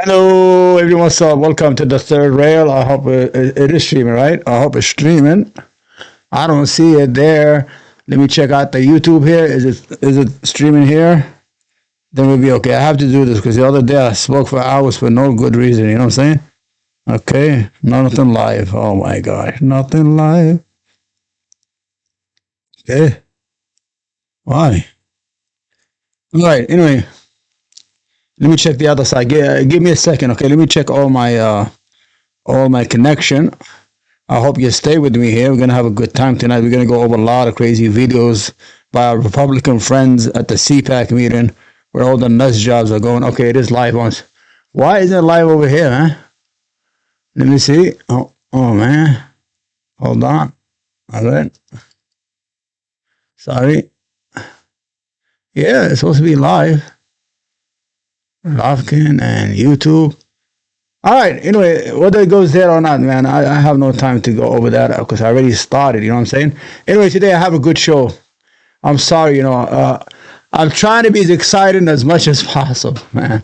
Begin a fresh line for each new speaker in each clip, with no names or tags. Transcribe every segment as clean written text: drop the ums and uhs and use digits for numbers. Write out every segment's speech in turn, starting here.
Hello, everyone. So, welcome to the third rail. I hope it is streaming, right? I hope it's streaming. I don't see it there. Let me check out the YouTube here. Is it streaming here? Then we'll be okay. I have to do this because the other day I spoke for hours for no good reason. You know what I'm saying? Okay, nothing live. Oh my gosh, nothing live. Okay, why? All right. Anyway, let me check the other side. Give me a second, okay? Let me check all my connection. I hope you stay with me here. We're gonna have a good time tonight. We're gonna go over a lot of crazy videos by our Republican friends at the CPAC meeting where all the nuts jobs are going. Okay, it is live on. Why isn't it live over here, man? Let me see. Oh man. Hold on. All right. Sorry. Yeah, it's supposed to be live. Lofkin and YouTube. All right. Anyway, whether it goes there or not, man, I have no time to go over that because I already started. You know what I'm saying? Anyway, today I have a good show. I'm sorry, I'm trying to be as excited as much as possible, man.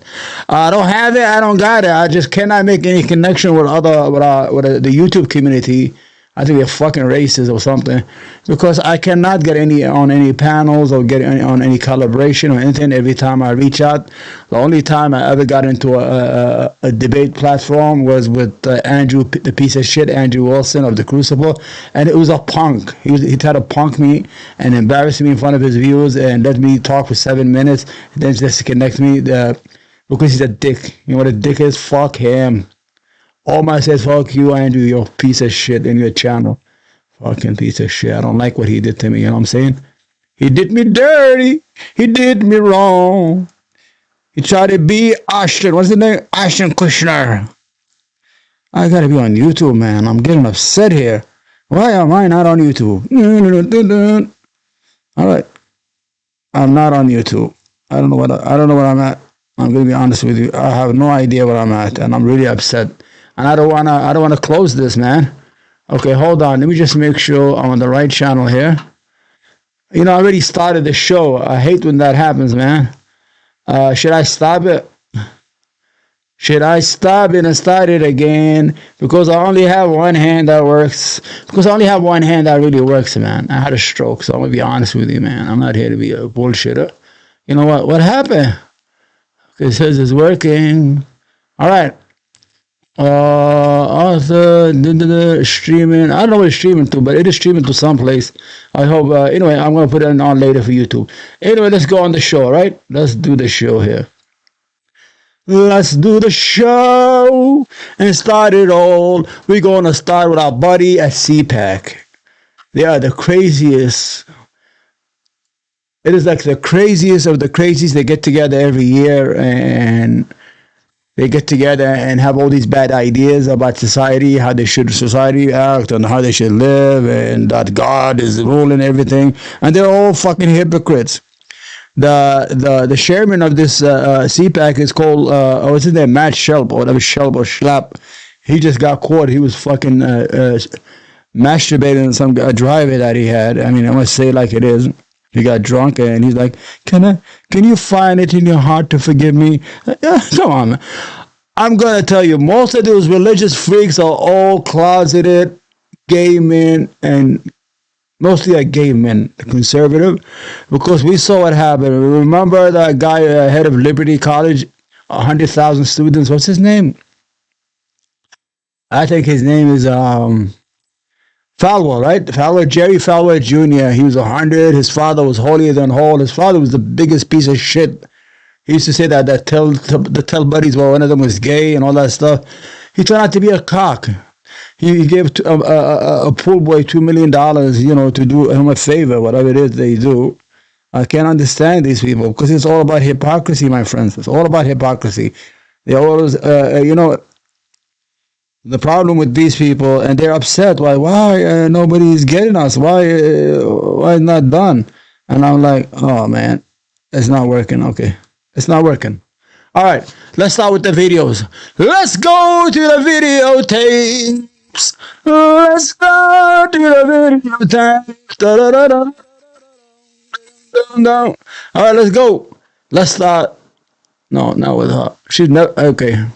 I don't have it. I don't got it. I just cannot make any connection with the YouTube community. I think they're fucking racist or something because I cannot get any panels or get on any collaboration or anything. Every time I reach out, the only time I ever got into a debate platform was with Andrew, the piece of shit Andrew Wilson of the Crucible, and it was a punk. He tried to punk me and embarrass me in front of his viewers and let me talk for 7 minutes, and then just connect me because he's a dick. You know what a dick is? Fuck him. All my says, fuck you, Andrew, you piece of shit in your channel. Fucking piece of shit. I don't like what he did to me, you know what I'm saying? He did me dirty. He did me wrong. He tried to be Ashton. What's his name? Ashton Kushner. I gotta be on YouTube, man. I'm getting upset here. Why am I not on YouTube? All right. I'm not on YouTube. I don't know what I'm at. I'm gonna be honest with you. I have no idea where I'm at, and I'm really upset. And I don't wanna close this, man. Okay, hold on. Let me just make sure I'm on the right channel here. I already started the show. I hate when that happens, man. Should I stop it? Should I stop it and start it again? Because I only have one hand that works. Because I only have one hand that really works, man. I had a stroke, so I'm gonna be honest with you, man. I'm not here to be a bullshitter. You know what? What happened? It says it's working. All right. Also, streaming. I don't know what it's streaming to, but it is streaming to someplace. I hope. Anyway, I'm gonna put it on later for YouTube. Anyway, let's go on the show, right? Let's do the show here. Let's do the show and start it all. We're gonna start with our buddy at CPAC. They are the craziest. It is like the craziest of the crazies. They get together every year and they get together and have all these bad ideas about society, how society act, and how they should live, and that God is ruling everything. And they're all fucking hypocrites. The chairman of this CPAC is called what's his name, Matt Shelp or whatever, Shelp or Schlapp. He just got caught. He was fucking masturbating on some driver that he had. I mean, I must say it like it is. He got drunk and he's like, can you find it in your heart to forgive me? Come on, man. I'm going to tell you, most of those religious freaks are all closeted gay men, and mostly are gay men, conservative, because we saw what happened. Remember that guy, head of Liberty College, 100,000 students. What's his name? I think his name is Falwell, right? Jerry Falwell Jr. He was 100. His father was holier than whole. His father was the biggest piece of shit. He used to say that tell buddies, well, one of them was gay and all that stuff. He turned out to be a cock. He gave a poor boy $2 million, to do him a favor, whatever it is they do. I can't understand these people because it's all about hypocrisy, my friends. It's all about hypocrisy. They always, the problem with these people, and they're upset. Why nobody's getting us? Why it's not done? And I'm like, oh man, it's not working. Okay, it's not working. All right, let's start with the videos. Let's go to the videotapes. Let's go to the videotapes. No. All right, let's go. Let's start. No, not with her. She's not okay.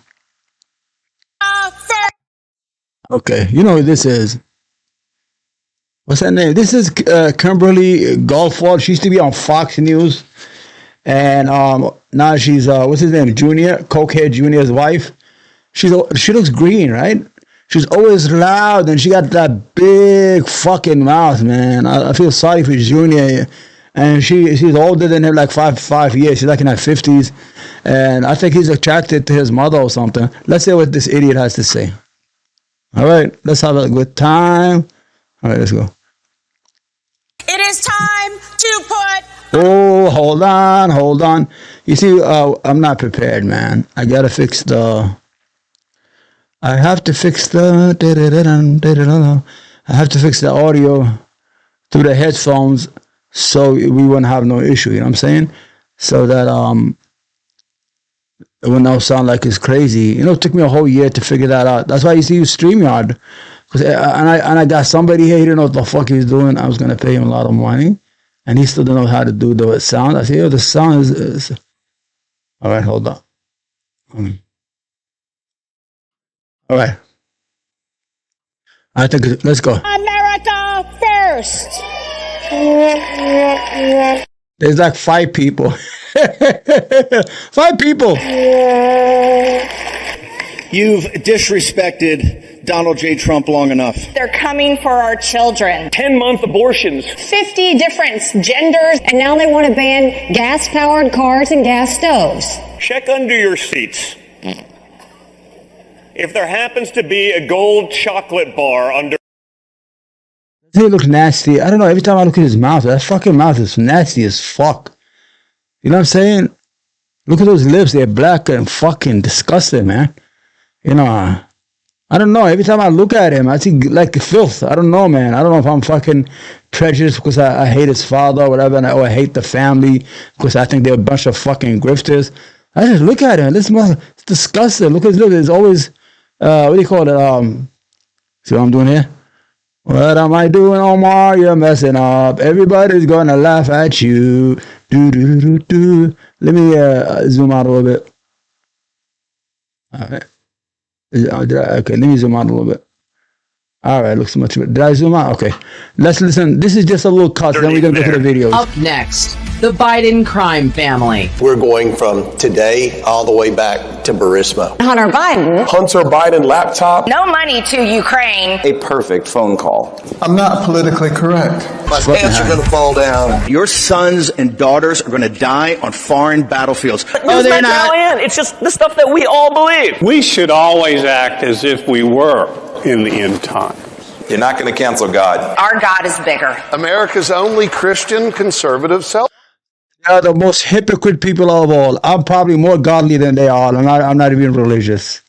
Okay, you know who this is. What's that name? This is Kimberly Goldford. She used to be on Fox News. And now she's, what's his name? Junior, Cokehead Junior's wife. She looks green, right? She's always loud, and she got that big fucking mouth, man. I feel sorry for Junior. And she's older than him, like five years. She's like in her 50s. And I think he's attracted to his mother or something. Let's see what this idiot has to say. All right, let's have a good time. All right, let's go.
It is time to put...
Oh, hold on. You see, I'm not prepared, man. I have to fix the... I have to fix the audio through the headphones so we wouldn't have no issue, you know what I'm saying? So that it would not sound like it's crazy. You know, it took me a whole year to figure that out. That's why you see StreamYard. And I got somebody here, he didn't know what the fuck he was doing. I was going to pay him a lot of money. And he still didn't know how to do the sound. I said, yo, the sound is... All right, hold on. All right. I think, let's go.
America first.
There's like 5 people. 5 people.
You've disrespected Donald J. Trump long enough.
They're coming for our children.
10-month abortions.
50 different genders, and now they want to ban gas-powered cars and gas stoves.
Check under your seats. If there happens to be a gold chocolate bar under...
He looks nasty. I don't know. Every time I look at his mouth, that fucking mouth is nasty as fuck. You know what I'm saying? Look at those lips. They're black and fucking disgusting, man. You know, I don't know. Every time I look at him, I see like filth. I don't know, man. I don't know if I'm fucking prejudiced because I hate his father or whatever, or I hate the family because I think they're a bunch of fucking grifters. I just look at him. This mother, it's disgusting. Look at his lips. It's always, what do you call it? See what I'm doing here? What am I doing, Omar? You're messing up. Everybody's gonna laugh at you. Do. Let me zoom out a little bit. All right. Okay, let me zoom out a little bit. All right, looks much better. Did I zoom out? Okay. Let's listen. This is just a little cut, then we're going to go to the videos.
Up next, the Biden crime family.
We're going from today all the way back to Burisma.
Hunter Biden
laptop.
No money to Ukraine.
A perfect phone call.
I'm not politically correct.
My pants are going to fall down.
Your sons and daughters are going to die on foreign battlefields.
No, they're not. It's just the stuff that we all believe.
We should always act as if we were in the end time.
You're not going to cancel God.
Our God is bigger.
America's only Christian conservative self.
They are the most hypocrite people of all. I'm probably more godly than they are. I'm not even religious.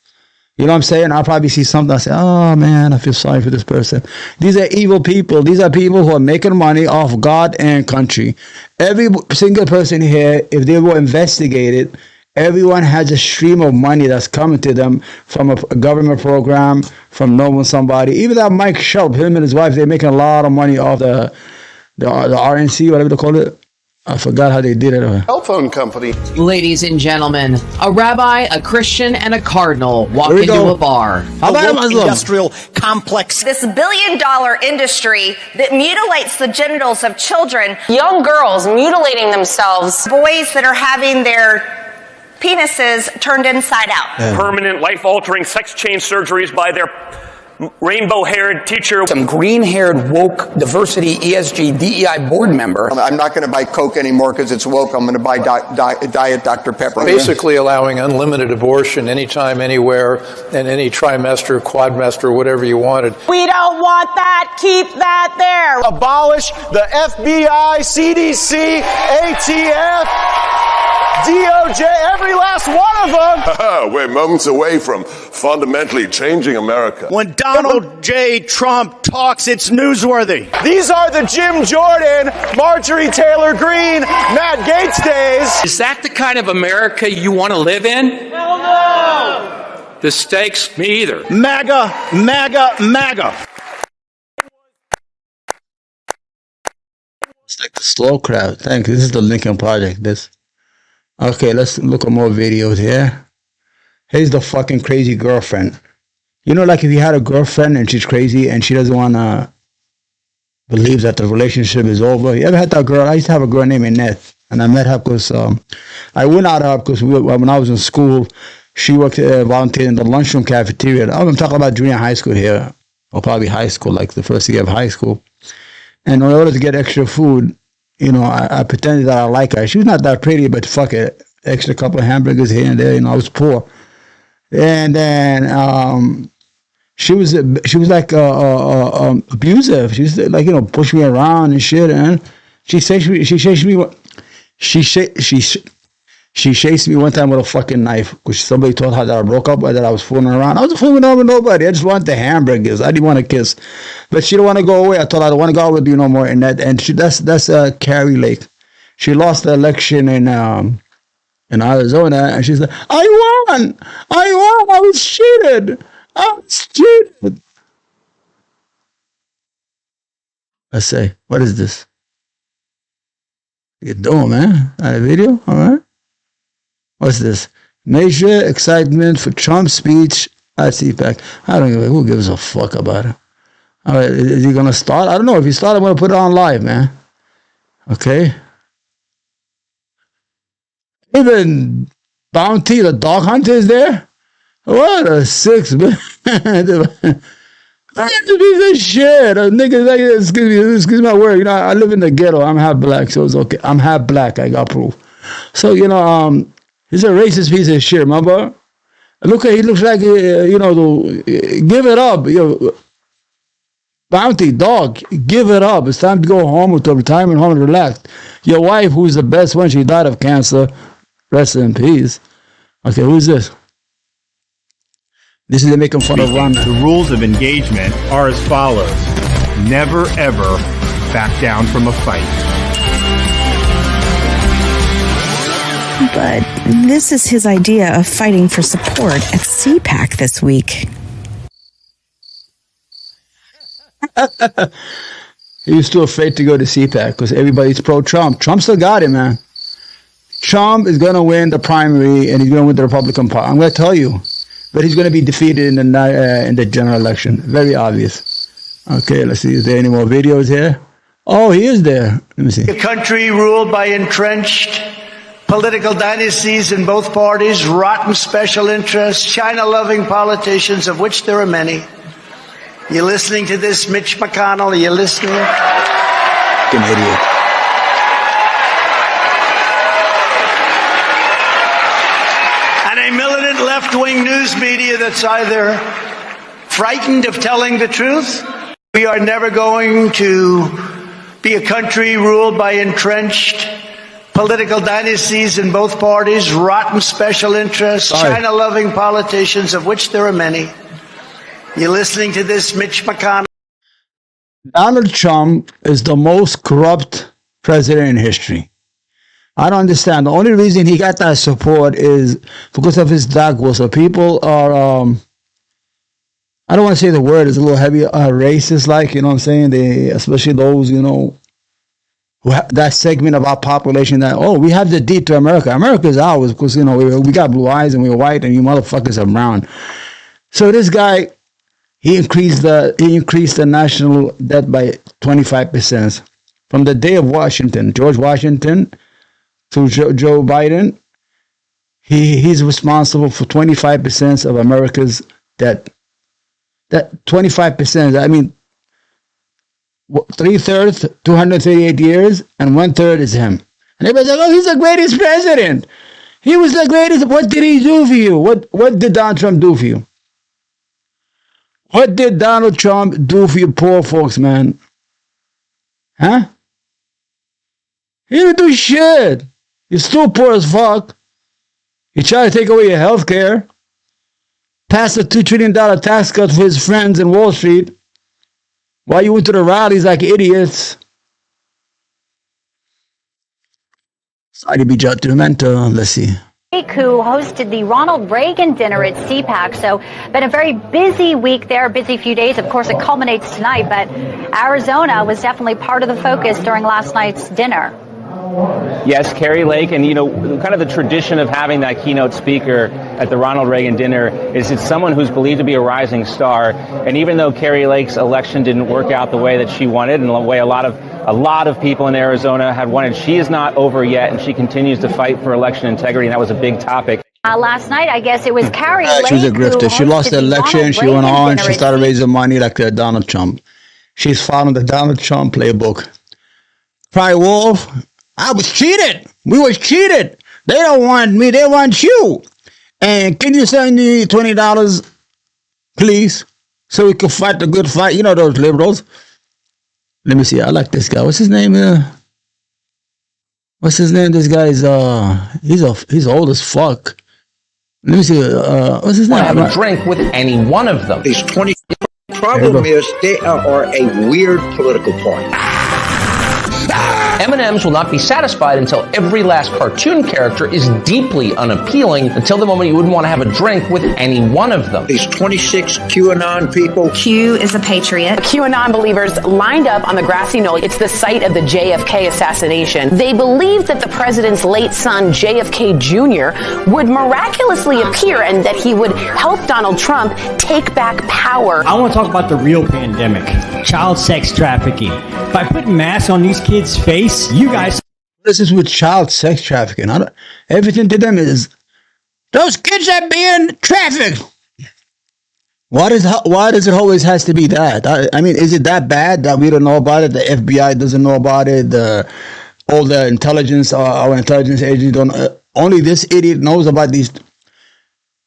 You know what I'm saying? I'll probably see something. I say, oh man, I feel sorry for this person. These are evil people. These are people who are making money off God and country. Every single person here, if they were investigated, everyone has a stream of money that's coming to them from a government program, from knowing somebody. Even that Mike Shelp, him and his wife, they're making a lot of money off the RNC, whatever they call it. I forgot how they did it.
Cell phone company.
Ladies and gentlemen, a rabbi, a Christian, and a cardinal walk into a bar.
How about a industrial complex?
This billion-dollar industry that mutilates the genitals of children. Young girls mutilating themselves. Boys that are having their penises turned inside out.
Permanent, life-altering sex change surgeries by their rainbow-haired teacher.
Some green-haired, woke, diversity, ESG, DEI board member.
I'm not going to buy Coke anymore because it's woke. I'm going to buy Diet Dr. Pepper.
Basically allowing unlimited abortion anytime, anywhere, and any trimester, quadmester, whatever you wanted.
We don't want that. Keep that there.
Abolish the FBI, CDC, ATF, DOJ, every last one of them.
We're moments away from fundamentally changing America.
When Donald J. Trump talks, it's newsworthy.
These are the Jim Jordan, Marjorie Taylor Greene, Matt Gaetz days.
Is that the kind of America you want to live in?
Hell no!
The stakes, me either.
MAGA, MAGA, MAGA.
It's like the slow crowd. Thank you. This is the Lincoln Project. Okay, let's look at more videos here. Here's the fucking crazy girlfriend. You know, like if you had a girlfriend and she's crazy and she doesn't want to believe that the relationship is over. You ever had that girl? I used to have a girl named Annette, and I met her because I went out her because when I was in school, she worked volunteered in the lunchroom cafeteria. I'm talking about junior high school here, or probably high school, like the first year of high school. And in order to get extra food, you know, I pretended that I like her. She was not that pretty, but fuck it, extra couple of hamburgers here and there. You know, I was poor, and then she was like abusive. She was like, you know, push me around and shit. And she chased me one time with a fucking knife because somebody told her that I broke up or that I was fooling around. I wasn't fooling around with nobody. I just wanted the hamburgers. I didn't want to kiss, but she didn't want to go away. I told her I don't want to go out with you no more. And that's Carrie Lake. She lost the election in Arizona, and she's like, I won. I was cheated. I was cheated. I say, what is this? What you doing, man? A video? All right. What's this? Major excitement for Trump's speech at CPAC. I don't know. Who gives a fuck about it? All right. Is he going to start? I don't know. If he starts, I'm going to put it on live, man. Okay. Even Bounty, the dog hunter, is there. What a six, man. That's a piece of shit. A nigga like, excuse me my word. You know, I live in the ghetto. I'm half black, so it's okay. I'm half black. I got proof. So, you know, he's a racist piece of shit, my boy. Look at, he looks like, you know, give it up. You know, Bounty, dog, give it up. It's time to go home with the retirement home and relax. Your wife, who's the best one, she died of cancer. Rest in peace. Okay, who's this? This is making fun of Ron.
The rules of engagement are as follows. Never, ever back down from a fight.
But this is his idea of fighting for support at CPAC this week.
He was too afraid to go to CPAC because everybody's pro-Trump. Trump still got it, man. Trump is going to win the primary and he's going to win the Republican Party. I'm going to tell you. But he's going to be defeated in the general election. Very obvious. Okay, let's see. Is there any more videos here? Oh, he is there. Let me see.
A country ruled by entrenched political dynasties in both parties, rotten special interests, China-loving politicians, of which there are many. You listening to this, Mitch McConnell? Are you listening?
Fucking idiot.
Left-wing news media that's either frightened of telling the truth. We are never going to be a country ruled by entrenched political dynasties in both parties, rotten special interests, China-loving politicians, of which there are many. You listening to this, Mitch McConnell?
Donald Trump is the most corrupt president in history. I don't understand. The only reason he got that support is because of his dog whistle. People are, I don't want to say the word is a little heavy, racist, like, you know what I'm saying? They, especially those, you know, that segment of our population that, oh, we have the deed to America. America is ours because, you know, we got blue eyes and we're white and you motherfuckers are brown. So this guy, he increased the national debt by 25%. From the day of Washington, George Washington, to Joe Biden, he's responsible for 25% of America's debt. That 25%, I mean, 3/3, 238 years, and 1/3 is him. And everybody's like, oh, he's the greatest president. He was the greatest. What did he do for you? What did Donald Trump do for you? What did Donald Trump do for you poor folks, man? Huh? He didn't do shit. You're still poor as fuck. He tried to take away your health care. Passed a $2 trillion tax cut for his friends in Wall Street. While you went to the rallies like idiots. Sorry to be judgmental. Let's see.
Who hosted the Ronald Reagan dinner at CPAC. So been a very busy week there, busy few days. Of course, it culminates tonight, but Arizona was definitely part of the focus during last night's dinner.
Yes, Carrie Lake, and kind of the tradition of having that keynote speaker at the Ronald Reagan dinner is it's someone who's believed to be a rising star. And even though Carrie Lake's election didn't work out the way that she wanted, and the way a lot of people in Arizona had wanted, she is not over yet, and she continues to fight for election integrity, and that was a big topic.
Last night, I guess it was Carrie Lake.
She was a grifter. She lost the election. She went on. She started raising money like Donald Trump. She's following the Donald Trump playbook. Cry wolf. I was cheated. We was cheated. They don't want me. They want you. And can you send me $20, please, so we can fight the good fight? You know those liberals. Let me see. I like this guy. What's his name? What's his name? This guy is he's old as fuck. Let me see. What's his name?
Have a drink with any one of them.
These 20. Problem is they are a weird political party.
M&Ms will not be satisfied until every last cartoon character is deeply unappealing, until the moment you wouldn't want to have a drink with any one of them.
These 26 QAnon people.
Q is a patriot.
QAnon believers lined up on the grassy knoll. It's the site of the JFK assassination. They believed that the president's late son, JFK Jr., would miraculously appear and that he would help Donald Trump take back power.
I want to talk about the real pandemic, child sex trafficking. By putting masks on these kids' face, you guys.
This is with child sex trafficking. Everything to them is those kids are being trafficked. Why does it always has to be that? I mean, is it that bad that we don't know about it? The FBI doesn't know about it. All the intelligence, our intelligence agents don't. Only this idiot knows about these.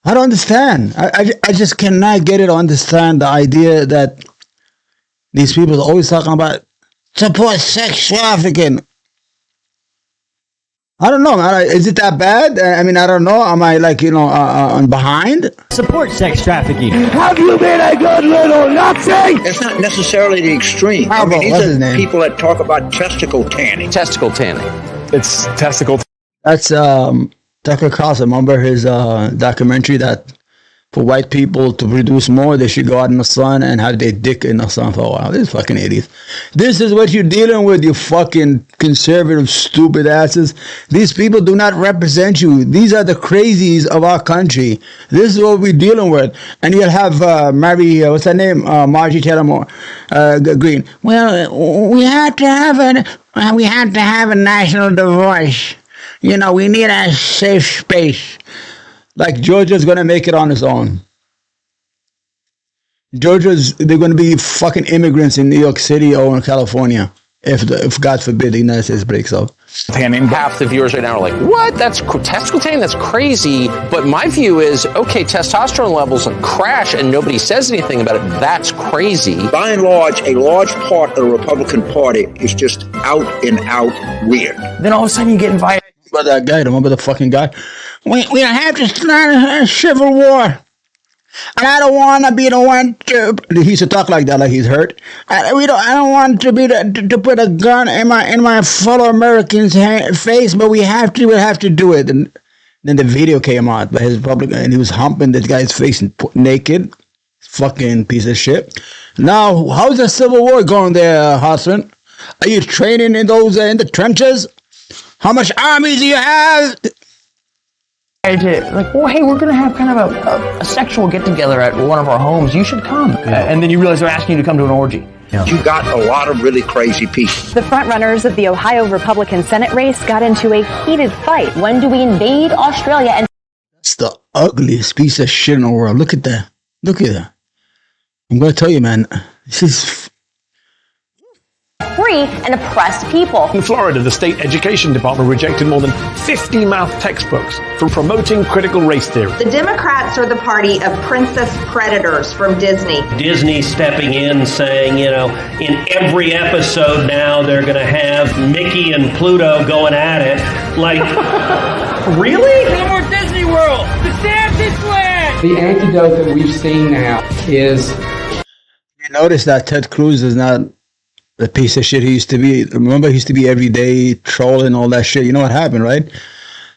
I don't understand. I just cannot get it to understand the idea that these people are always talking about support sex trafficking. I don't know. Is it that bad? I mean, I don't know. Am I I'm behind?
Support sex trafficking.
Have you been a good little Nazi? It's not necessarily the extreme. I mean, these are people that talk about testicle tanning.
Testicle tanning.
It's testicle.
That's Tucker Carlson. Remember his documentary that for white people to produce more, they should go out in the sun and have their dick in the sun for a while. These fucking idiots. This is what you're dealing with, you fucking conservative, stupid asses. These people do not represent you. These are the crazies of our country. This is what we're dealing with. And you'll have what's her name? Margie Taylor Greene. Well, we have to have a national divorce. You know, we need a safe space. Like Georgia's gonna make it on its own. They're gonna be fucking immigrants in New York City or in California if God forbid the United States breaks up.
Half the viewers right now are like, what? That's testicle tanning? That's crazy. But my view is, okay, testosterone levels crash and nobody says anything about it. That's crazy.
By and large, a large part of the Republican Party is just out and out weird.
Then all of a sudden you get invited.
Remember that guy? Remember the fucking guy? We have to start a civil war. And I don't want to be the one to... He used to talk like that, like he's hurt. I don't want to be to put a gun in my fellow Americans' face, but we have to do it. And then the video came out by his Republican, and he was humping this guy's face naked. Fucking piece of shit. Now, how's the civil war going there, Hassan? Are you training in those in the trenches? How much armies do you have?
Like, well, hey, we're going to have kind of a sexual get-together at one of our homes. You should come. Yeah. And then you realize they're asking you to come to an orgy.
Yeah. You got a lot of really crazy people.
The frontrunners of the Ohio Republican Senate race got into a heated fight. When do we invade Australia? And
that's the ugliest piece of shit in the world. Look at that. Look at that. I'm going to tell you, man. This is...
free and oppressed people.
In Florida, the state education department rejected more than 50 math textbooks for promoting critical race theory.
The Democrats are the party of princess predators from Disney.
Disney stepping in saying, in every episode now they're going to have Mickey and Pluto going at it. Like, really?
No more Disney World! DeSantis land!
The antidote that we've seen now is...
You notice that Ted Cruz is not the piece of shit he used to be. Remember, he used to be every day trolling all that shit. You know what happened, right?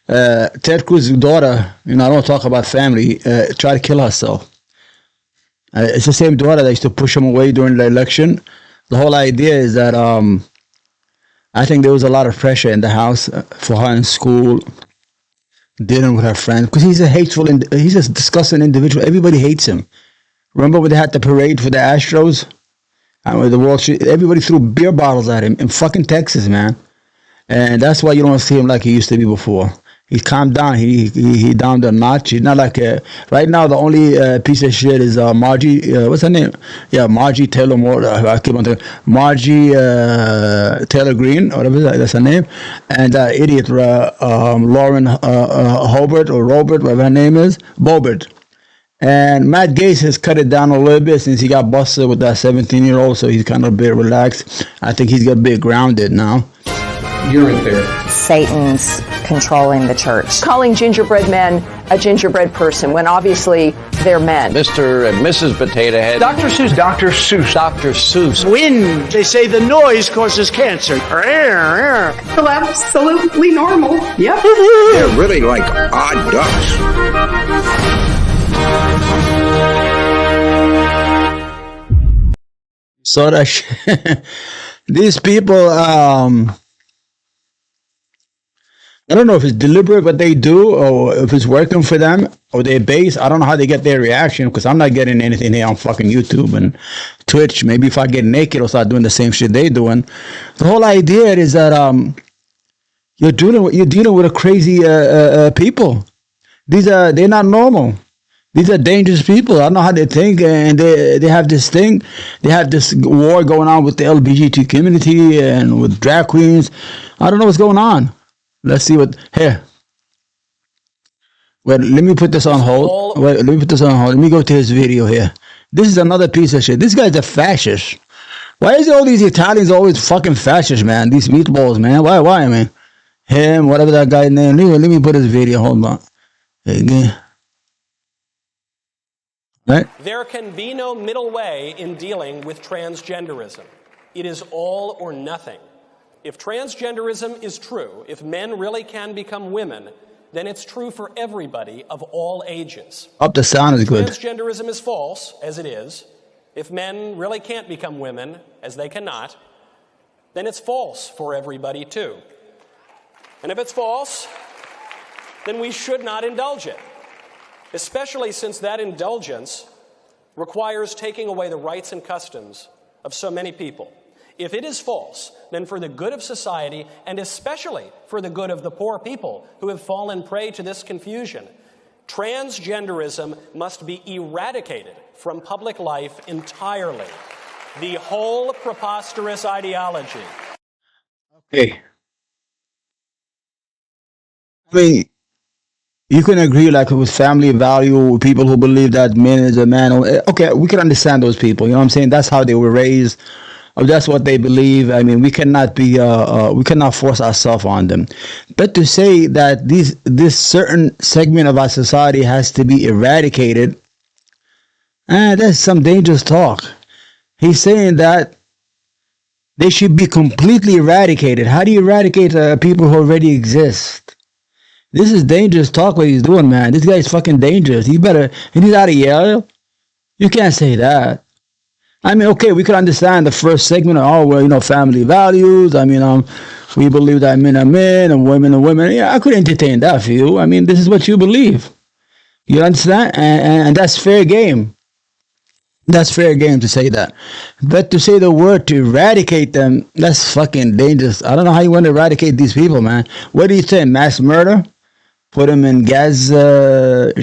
Ted Cruz's daughter, I don't talk about family, tried to kill herself. It's the same daughter that used to push him away during the election. The whole idea is that, I I think there was a lot of pressure in the house for her in school, dealing with her friends, because he's a hateful, he's a disgusting individual. Everybody hates him. Remember when they had the parade for the Astros? And with the Wall Street, everybody threw beer bottles at him in fucking Texas, man. And that's why you don't see him like he used to be before. He calmed down. He down the notch. He's not like right now. The only piece of shit is Margie. What's her name? Yeah, Margie Taylor Moore. I keep on thinking Margie Taylor Greene, whatever that's her name, and idiot Lauren Hobart or Robert, whatever her name is, Bobert. And Matt Gaetz has cut it down a little bit since he got busted with that 17-year-old, so he's kind of a bit relaxed. I think he's got a bit grounded now.
You're in there.
Satan's controlling the church.
Calling gingerbread men a gingerbread person when obviously they're men.
Mr. and Mrs. Potato Head.
Dr. Seuss. Dr. Seuss.
Dr. Seuss.
Wind. They say the noise causes cancer.
So absolutely normal. Yep.
They're really like odd ducks.
So that these people, I don't know if it's deliberate what they do or if it's working for them or their base. I don't know how they get their reaction because I'm not getting anything here on fucking YouTube and Twitch. Maybe if I get naked, I'll start doing the same shit they doing. The whole idea is that you're dealing with a crazy people. They're not normal. These are dangerous people. I don't know how they think, and they have this thing. They have this war going on with the LGBT community and with drag queens. I don't know what's going on. Let's see what here. Wait, let me put this on hold. Let me go to his video here. This is another piece of shit. This guy's a fascist. Why is all these Italians always fucking fascist, man? These meatballs, man. Why, man? Him, whatever that guy's name. Let me put his video. Hold on. Again. Right?
There can be no middle way in dealing with transgenderism. It is all or nothing. If transgenderism is true, if men really can become women, then it's true for everybody of all ages.
Up the sound is good.
Transgenderism is false, as it is. If men really can't become women, as they cannot, then it's false for everybody too. And if it's false, then we should not indulge it, especially since that indulgence requires taking away the rights and customs of so many people. If it is false, then for the good of society, and especially for the good of the poor people who have fallen prey to this confusion, transgenderism must be eradicated from public life entirely. The whole preposterous ideology.
Okay. I mean, you can agree like with family value, people who believe that man is a man. Okay, we can understand those people. You know what I'm saying? That's how they were raised. That's what they believe. I mean, we cannot force ourselves on them. But to say that this certain segment of our society has to be eradicated, that's some dangerous talk. He's saying that they should be completely eradicated. How do you eradicate people who already exist? This is dangerous talk what he's doing, man. This guy's fucking dangerous. He's out of Yale. You can't say that. I mean, okay, we could understand the first segment of, family values. I mean, we believe that men are men and women are women. Yeah, I could entertain that for you. I mean, this is what you believe. You understand? And that's fair game. That's fair game to say that. But to say the word to eradicate them, that's fucking dangerous. I don't know how you want to eradicate these people, man. What do you think? Mass murder? Put them in gas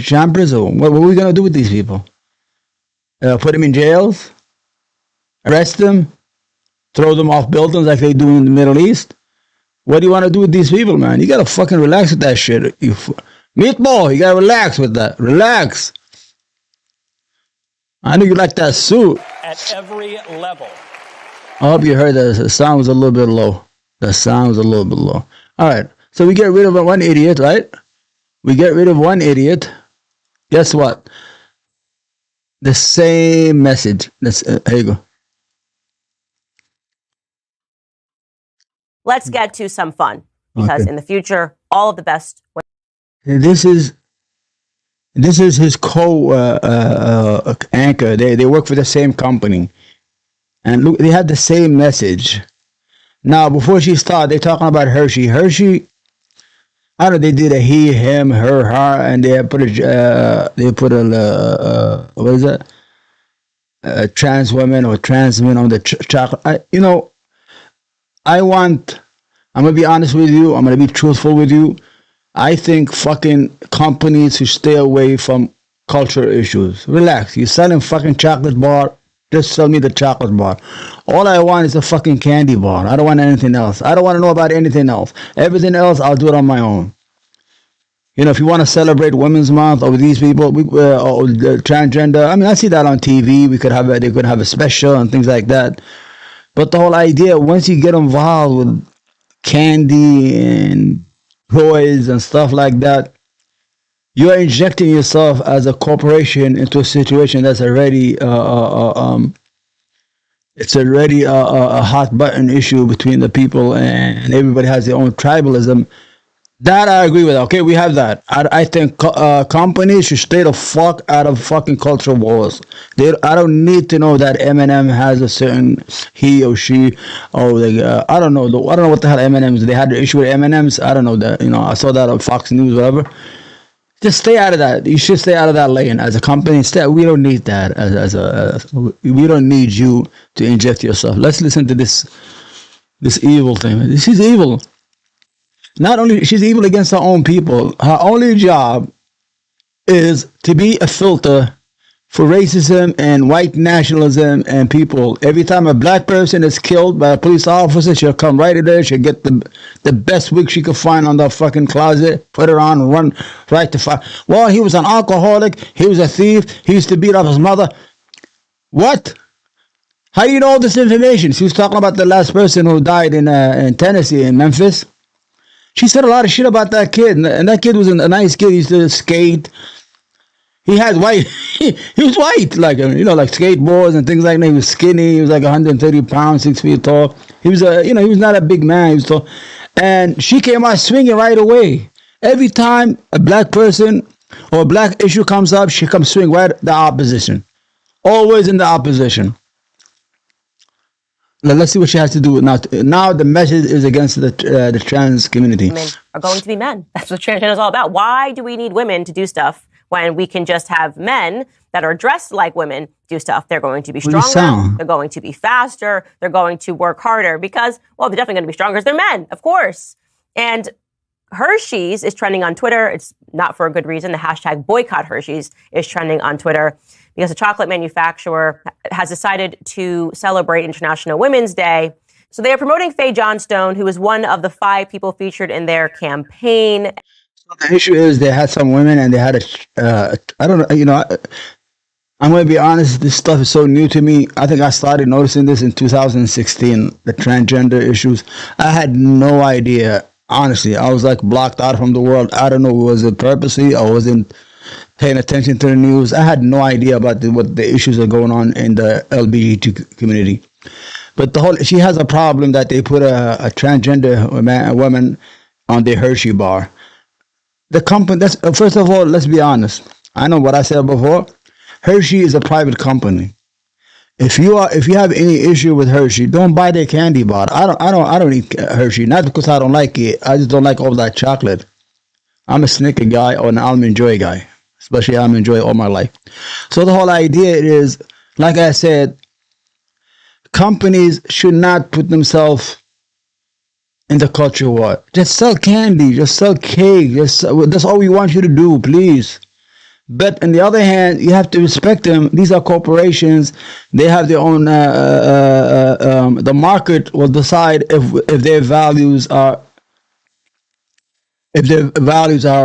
chambers? Or what are we going to do with these people? Put them in jails? Arrest them? Throw them off buildings like they do in the Middle East? What do you want to do with these people, man? You got to fucking relax with that shit. Meatball, you got to relax with that. Relax. I know you like that suit.
At every level.
I hope you heard that. The sound was a little bit low. All right. So we get rid of one idiot, right? We get rid of one idiot. Guess what? The same message. Here you go.
Let's get to some fun because in the future, all of the best.
This is his co-anchor. They work for the same company, and look, they have the same message. Now, before she started, they're talking about Hershey. Hershey, I don't know, they did a he, him, her, and they put a what is that? A trans woman or trans men on the chocolate. I'm going to be honest with you. I'm going to be truthful with you. I think fucking companies should stay away from cultural issues. Relax. You're selling fucking chocolate bar. Just sell me the chocolate bar. All I want is a fucking candy bar. I don't want anything else. I don't want to know about anything else. Everything else, I'll do it on my own. If you want to celebrate Women's Month or these people, or the transgender, I mean, I see that on TV. They could have a special and things like that. But the whole idea, once you get involved with candy and toys and stuff like that, you're injecting yourself as a corporation into a situation that's already it's already a hot button issue between the people, and everybody has their own tribalism. That I agree with. Okay, we have that. I think companies should stay the fuck out of fucking cultural wars. I don't need to know that Eminem has a certain he or she. Or I don't know. I don't know what the hell M&Ms. They had the issue with M&Ms. I don't know that. I saw that on Fox News, whatever. Just stay out of that. You should stay out of that lane as a company. Instead, we don't need that. We don't need you to inject yourself. Let's listen to this evil thing. She's evil. Not only she's evil against her own people. Her only job is to be a filter for racism and white nationalism and people. Every time a black person is killed by a police officer, she'll come right in there. She'll get the best wig she could find on the fucking closet, put it on, and run right to fire. Well, he was an alcoholic. He was a thief. He used to beat up his mother. What? How do you know all this information? She was talking about the last person who died in Tennessee, in Memphis. She said a lot of shit about that kid, and that kid was a nice kid. He used to skate. He had white. He was white, like skateboards and things like that. He was skinny. He was like 130 pounds, 6 feet tall. He was he was not a big man. He was tall, and she came out swinging right away. Every time a black person or a black issue comes up, she comes swing right the opposition. Always in the opposition. Let's see what she has to do with now. Now the message is against the trans community.
Women are going to be men. That's what transgender is all about. Why do we need women to do stuff when we can just have men that are dressed like women do stuff? They're going to be stronger. They're going to be faster. They're going to work harder because, well, they're definitely going to be stronger because they're men, of course. And Hershey's is trending on Twitter. It's not for a good reason. The hashtag boycott Hershey's is trending on Twitter because a chocolate manufacturer has decided to celebrate International Women's Day. So they are promoting Faye Johnstone, who is one of the 5 people featured in their campaign.
The issue is they had some women and they had I don't know, I'm going to be honest, this stuff is so new to me. I think I started noticing this in 2016, the transgender issues. I had no idea, honestly. I was like blocked out from the world. I don't know, was it purposely? I wasn't paying attention to the news. I had no idea about what the issues are going on in the LGBT community. But she has a problem that they put a transgender woman on the Hershey bar. The company, first of all, let's be honest. I know what I said before. Hershey is a private company. If you have any issue with Hershey, don't buy their candy bar. I don't eat Hershey, not because I don't like it. I just don't like all that chocolate. I'm a Snicker guy or an Almond Joy guy, especially Almond Joy all my life. So the whole idea is, like I said, companies should not put themselves in the culture war. Just sell candy, just sell cake. That's all we want you to do, please. But on the other hand, you have to respect them. These are corporations. They have their own. The market will decide if their values are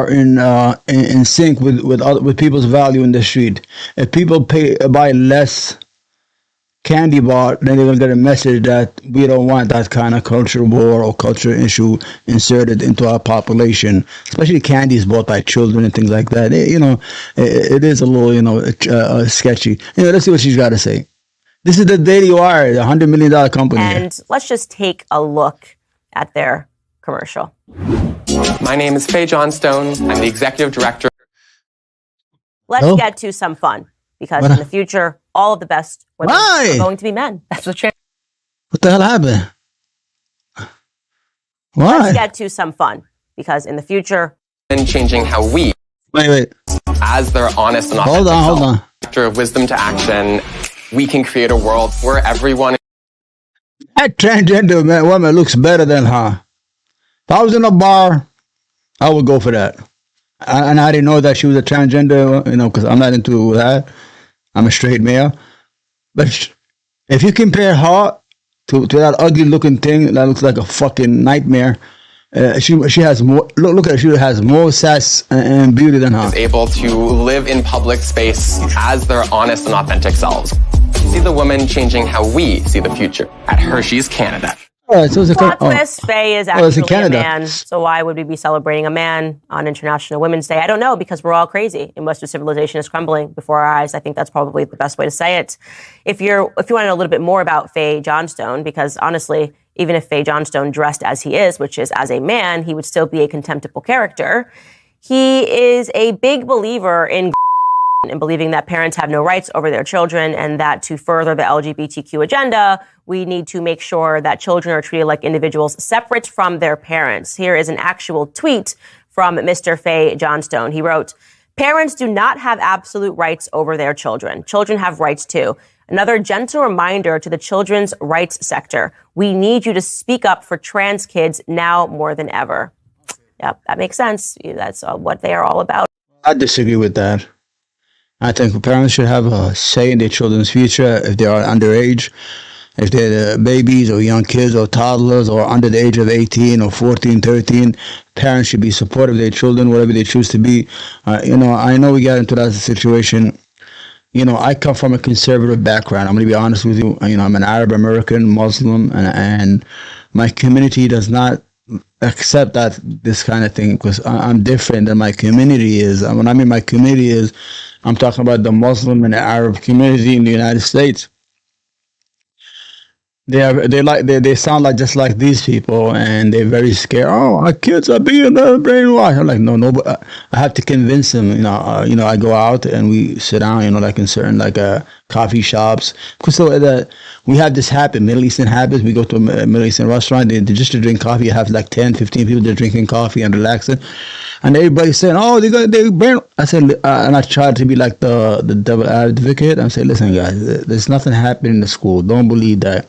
in sync with people's value in the street. If people buy less candy bar, then they're gonna get a message that we don't want that kind of culture war or culture issue inserted into our population, especially candies bought by children and things like that. It is a little sketchy. Let's see what she's got to say. This is the Daily Wire, the $100 million company.
And let's just take a look at their commercial.
My name is Faye Johnstone. I'm the executive director.
Let's get to some fun. Because in the future, all of the best women are going to be men. That's what
the hell happened?
Let's get to some fun, because in the future,
and changing how we,
wait,
as their honest and
hold on.
Factor of wisdom to action, we can create a world where everyone.
That transgender woman looks better than her. If I was in a bar, I would go for that. And I didn't know that she was a transgender, because I'm not into that. I'm a straight male. But if you compare her to that ugly looking thing that looks like a fucking nightmare, she has more. Look at her. She has more sass and beauty than her.
Is able to live in public space as their honest and authentic selves. See the woman changing how we see the future at Hershey's, Canada.
All right, so it's
plot twist, Faye is actually a man. So why would we be celebrating a man on International Women's Day? I don't know, because we're all crazy and Western civilization is crumbling before our eyes. I think that's probably the best way to say it. If you want to know a little bit more about Faye Johnstone, because honestly, even if Faye Johnstone dressed as he is, which is as a man, he would still be a contemptible character. He is a big believer in and believing that parents have no rights over their children, and that to further the LGBTQ agenda, we need to make sure that children are treated like individuals separate from their parents. Here is an actual tweet from Mr. Faye Johnstone. He wrote, "Parents do not have absolute rights over their children. Children have rights too. Another gentle reminder to the children's rights sector. We need you to speak up for trans kids now more than ever." Yep, that makes sense. That's what they are all about.
I disagree with that. I think parents should have a say in their children's future if they are underage, if they're babies or young kids or toddlers or under the age of 18 or 14, 13. Parents should be supportive of their children, whatever they choose to be. I know we got into that situation. I come from a conservative background. I'm going to be honest with you. I'm an Arab American Muslim, and my community does not accept this kind of thing, because I'm different than my community is. And when I mean my community is, I'm talking about the Muslim and the Arab community in the United States. They sound like just like these people, and they're very scared. Oh, our kids are being brainwashed. I'm like, no, but I have to convince them. I go out and we sit down, like in certain coffee shops. Because we have this habit, Middle Eastern habits. We go to a Middle Eastern restaurant, just to drink coffee. You have 10, 15 people just drinking coffee and relaxing, and everybody's saying, "Oh, they brain." I said, and I tried to be like the devil advocate. I say, "Listen, guys, there's nothing happening in the school. Don't believe that.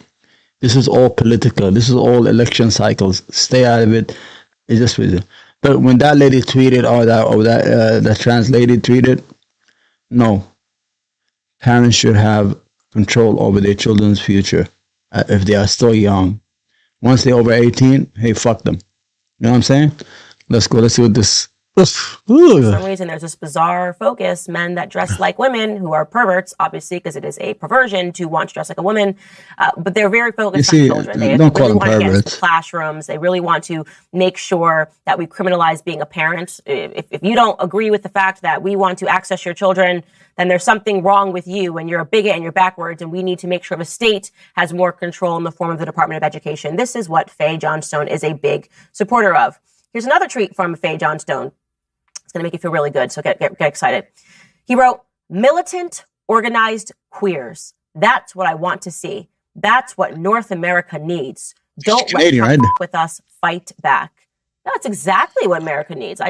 This is all political. This is all election cycles. Stay out of it." It's just with you. But when that lady tweeted, that trans lady tweeted, no, parents should have control over their children's future if they are still young. Once they're over 18, hey, fuck them. You know what I'm saying? Let's go. Let's see what this.
For some reason, there's this bizarre focus, men that dress like women, who are perverts, obviously, because it is a perversion to want to dress like a woman. But they're very focused on children. They
don't call
really
them
want to get into
perverts.
classrooms. They really want to make sure that we criminalize being a parent. If you don't agree with the fact that we want to access your children, then there's something wrong with you, and you're a bigot and you're backwards, and we need to make sure the state has more control in the form of the Department of Education. This is what Faye Johnstone is a big supporter of. Here's another tweet from Faye Johnstone. It's going to make you feel really good, so get excited. He wrote, "Militant, organized queers. That's what I want to see. That's what North America needs. Don't let them fuck with us, fight back." That's exactly what America needs.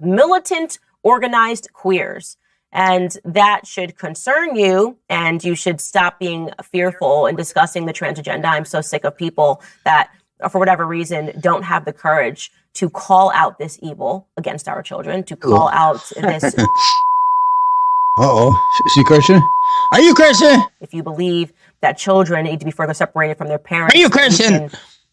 Militant, organized queers. And that should concern you, and you should stop being fearful and discussing the trans agenda. I'm so sick of people that, for whatever reason, don't have the courage to call out this evil against our children, to call out this.
Is she Christian? Are you Christian?
If you believe that children need to be further separated from their parents,
are you Christian?
You can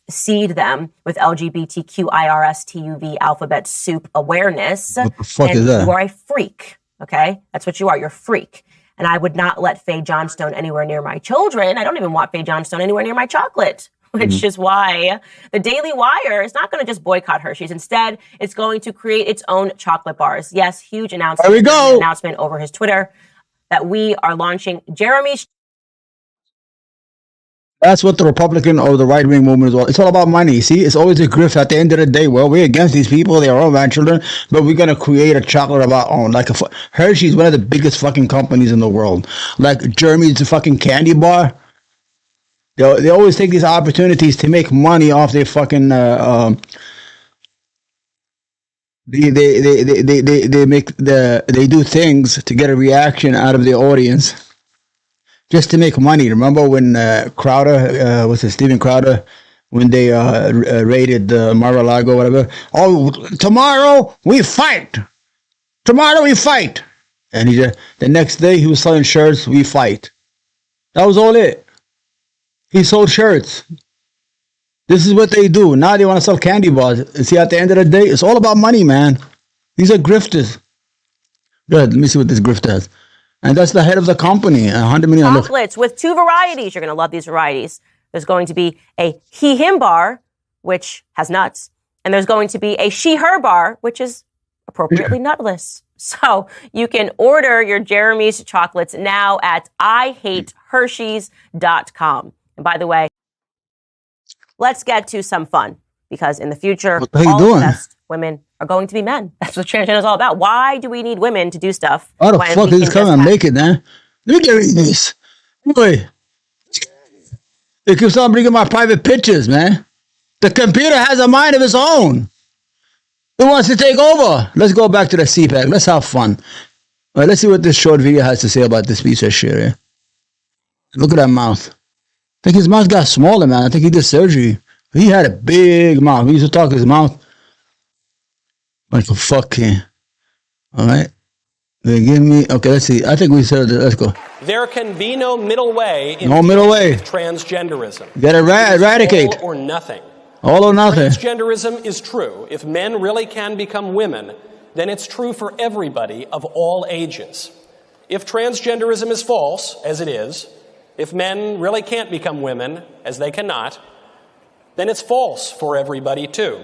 seed them with LGBTQIRSTUV alphabet soup awareness.
What the fuck is that?
You are a freak. Okay, that's what you are. You're a freak. And I would not let Faye Johnstone anywhere near my children. I don't even want Faye Johnstone anywhere near my chocolate, which is why the Daily Wire is not going to just boycott Hershey's. Instead, it's going to create its own chocolate bars. Yes, huge announcement.
There we go.
Announcement over his Twitter that we are launching Jeremy's.
That's what the Republican or the right-wing movement is all. It's all about money. See, it's always a grift at the end of the day. Well, we're against these people. They are all my children, but we're going to create a chocolate of our own. Hershey's, one of the biggest fucking companies in the world. Like Jeremy's fucking candy bar. They always take these opportunities to make money off their fucking. They do things to get a reaction out of the audience, just to make money. Remember when Crowder, what's it, Steven Crowder, when they raided Mar-a-Lago, whatever. Oh, tomorrow we fight. Tomorrow we fight. And the next day he was selling shirts. We fight. That was all it. He sold shirts. This is what they do. Now they want to sell candy bars. And see, at the end of the day, it's all about money, man. These are grifters. Good. Let me see what this grifter has. And that's the head of the company. 100 million.
Chocolates with 2 varieties. You're going to love these varieties. There's going to be a he-him bar, which has nuts. And there's going to be a she-her bar, which is appropriately nutless. So you can order your Jeremy's chocolates now at IHateHershey's.com. And by the way, let's get to some fun, because in the future, all the best women are going to be men. That's what transgender is all about. Why do we need women to do stuff?
How the fuck is this coming and make it, man? Look at this. Boy. They keep on bringing my private pictures, man. The computer has a mind of its own. It wants to take over. Let's go back to the CPAC. Let's have fun. All right, let's see what this short video has to say about this piece of shit. Yeah? Look at that mouth. I think his mouth got smaller, man. I think he did surgery. He had a big mouth. He used to talk his mouth like a fucking. All right. They give me. Okay, let's see. I think we said it. Let's go.
There can be no middle way in transgenderism.
You gotta eradicate.
All or nothing.
All or nothing.
Transgenderism is true. If men really can become women, then it's true for everybody of all ages. If transgenderism is false, as it is, if men really can't become women, as they cannot, then it's false for everybody too.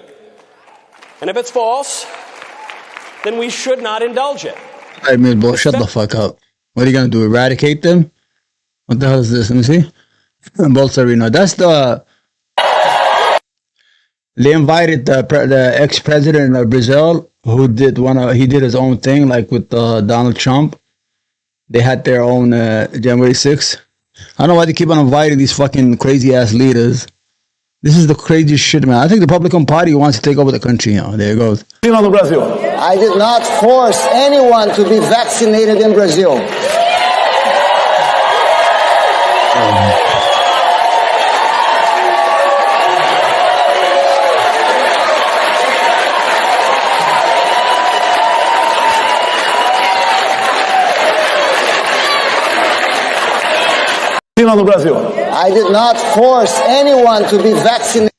And if it's false, then we should not indulge it.
I mean, boy, shut the fuck up. What are you going to do, eradicate them? What the hell is this? Let me see. Bolsonaro. That's the... They invited the ex-president of Brazil, who did he did his own thing, like with Donald Trump. They had their own January 6th. I don't know why they keep on inviting these fucking crazy-ass leaders. This is the craziest shit, man. I think the Republican Party wants to take over the country now. There it goes.
I did not force anyone to be vaccinated in Brazil. I did not force anyone to be vaccinated.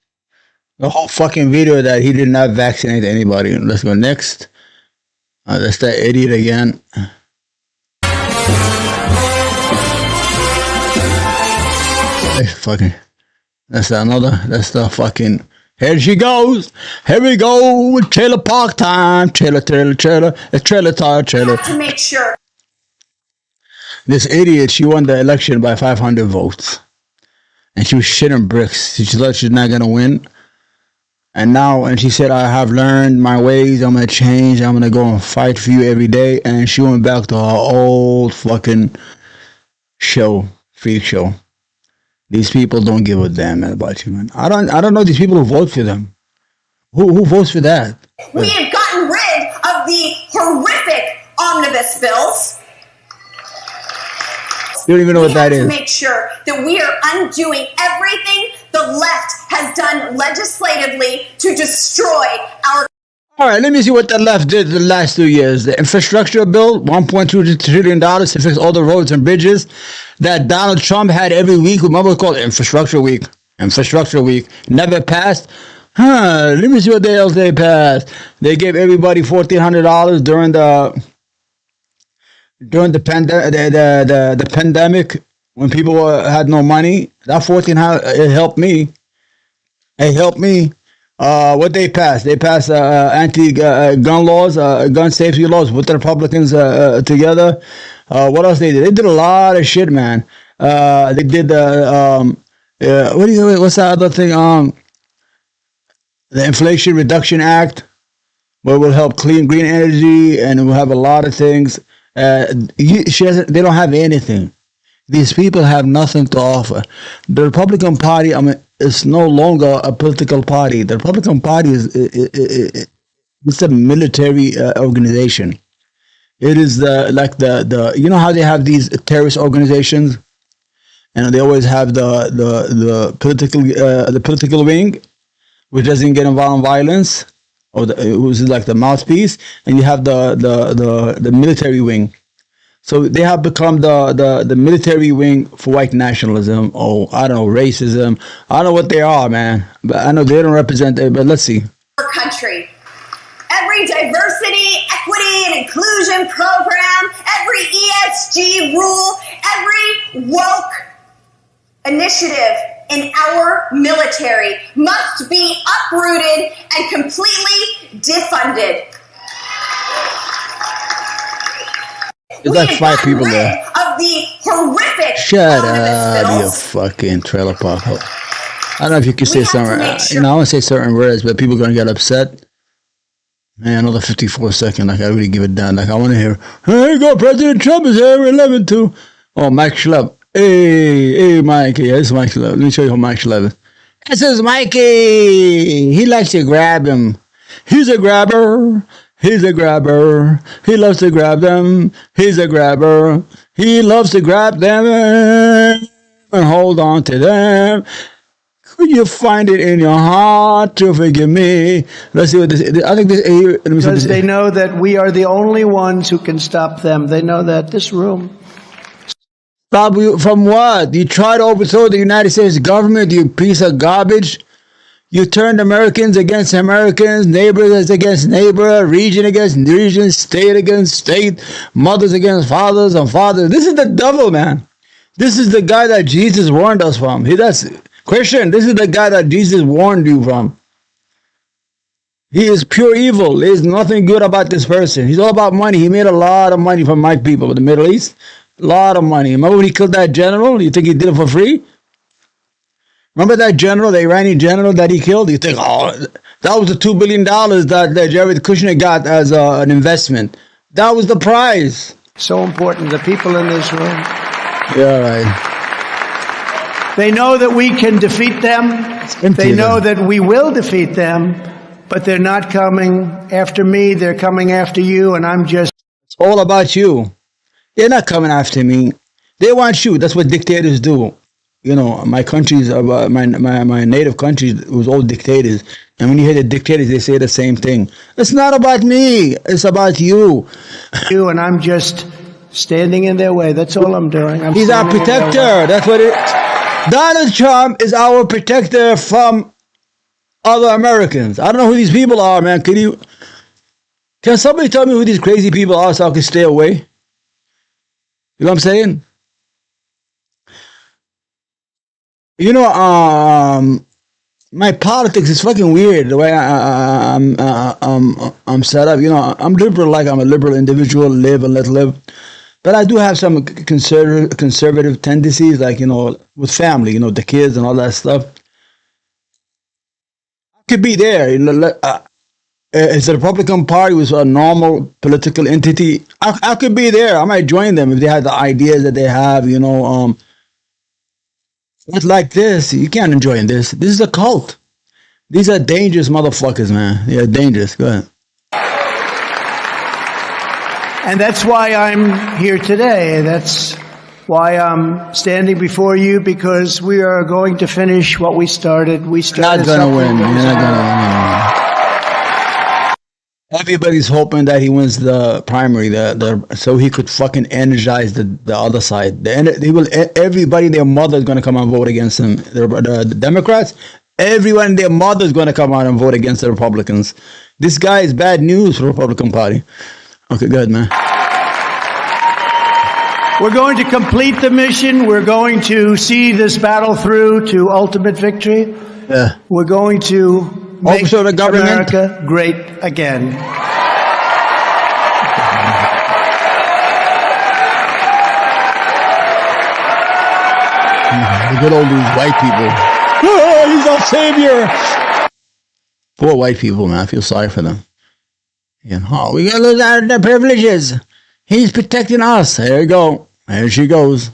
The whole fucking video that he did not vaccinate anybody. Let's go next. That's that idiot again. Hey, fucking. That's another. That's the fucking. Here she goes. Here we go. Trailer park time. Trailer. It's trailer tire. Trailer.
To make sure.
This idiot, she won the election by 500 votes. And she was shitting bricks. She thought she's not going to win. And she said, I have learned my ways. I'm going to change. I'm going to go and fight for you every day. And she went back to her old fucking freak show. These people don't give a damn about you, man. I don't know these people who vote for them. Who votes for that?
We have gotten rid of the horrific omnibus bills.
You don't even know what that is.
To make sure that we are undoing everything the left has done legislatively to destroy our.
All right, let me see what the left did the last 2 years. The infrastructure bill, $1.2 trillion to fix all the roads and bridges that Donald Trump had every week. Remember, it's called Infrastructure Week. Infrastructure Week never passed. Let me see what else they passed. They gave everybody $1,400 during the pandemic, when people had no money. That $1,400, it helped me. What they passed? They passed anti-gun laws, gun safety laws with the Republicans together. What else they did? They did a lot of shit, man. They did what's that other thing? The Inflation Reduction Act, where will help clean green energy, and we'll have a lot of things. They don't have anything. These people have nothing to offer. The Republican Party, is no longer a political party. The Republican Party it's a military organization. It is the you know how they have these terrorist organizations, and they always have the political wing, which doesn't get involved in violence, or who's like the mouthpiece, and you have the military wing. So they have become the military wing for white nationalism, or I don't know, racism. I don't know what they are, man, but I know they don't represent it. But let's see.
Our country. Every diversity, equity, and inclusion program, every ESG rule, every woke initiative in our military must be uprooted and completely defunded.
There's like 5 people there.
Of the horrific.
Shut up, you fucking trailer park. I don't know if you can say something. I want to say certain words, but people are going to get upset. Man, another 54 seconds. Like, I really give it down. Like, I want to hear, hey, go, President Trump is here. 11-2. Oh, Mike Schlepp. Hey, Mike. Yeah, this is Mike Schlepp. Let me show you how Mike Schlepp is. This is Mikey. He likes to grab him. He's a grabber. He's a grabber. He loves to grab them. He's a grabber. He loves to grab them and hold on to them. Could you find it in your heart to forgive me? Let's see what this is. I think this here. Let me see
because they know that we are the only ones who can stop them. They know that. This room.
Stop you from what? You try to overthrow the United States government, you piece of garbage. You turned Americans against Americans, neighbors against neighbor, region against region, state against state, mothers against fathers and fathers. This is the devil, man. This is the guy that Jesus warned us from. That's Christian. This is the guy that Jesus warned you from. He is pure evil. There's nothing good about this person. He's all about money. He made a lot of money from my people in the Middle East. A lot of money. Remember when he killed that general? You think he did it for free? Remember that general, the Iranian general that he killed? You think, oh, that was the $2 billion that Jared Kushner got as an investment. That was the prize.
So important, the people in this room.
Yeah, right.
They know that we can defeat them. They know that we will defeat them, but they're not coming after me. They're coming after you, and I'm just...
It's all about you. They're not coming after me. They want you. That's what dictators do. You know, my countries, my native countries was all dictators. And when you hear the dictators, they say the same thing. It's not about me. It's about you.
You, and I'm just standing in their way. That's all I'm doing.
He's our protector. That's what it is. Donald Trump is our protector from other Americans. I don't know who these people are, man. Can somebody tell me who these crazy people are so I can stay away? You know what I'm saying? You know, my politics is fucking weird the way I'm set up. You know, I'm liberal, like I'm a liberal individual, live and let live. But I do have some conservative tendencies, like, you know, with family, you know, the kids and all that stuff. I could be there. You know, if the Republican Party was a normal political entity, I could be there. I might join them if they had the ideas that they have, you know. It's like this. You can't enjoy this. This is a cult. These are dangerous motherfuckers, man. They're dangerous. Go ahead.
And that's why I'm here today. That's why I'm standing before you, because we are going to finish what we started. We started.
Not gonna win. You're not gonna win. Everybody's hoping that he wins the primary, so he could fucking energize the other side. Everybody, their mother is going to come out and vote against him. The Democrats, everyone, their mother is going to come out and vote against the Republicans. This guy is bad news for the Republican Party. Okay, go ahead, man.
We're going to complete the mission. We're going to see this battle through to ultimate victory.
Yeah.
We're going to make
the government
America great again.
Look at all these white people. Oh, he's our savior. Poor white people, man. I feel sorry for them. You know, we gotta lose our privileges. He's protecting us. There you go. There she goes.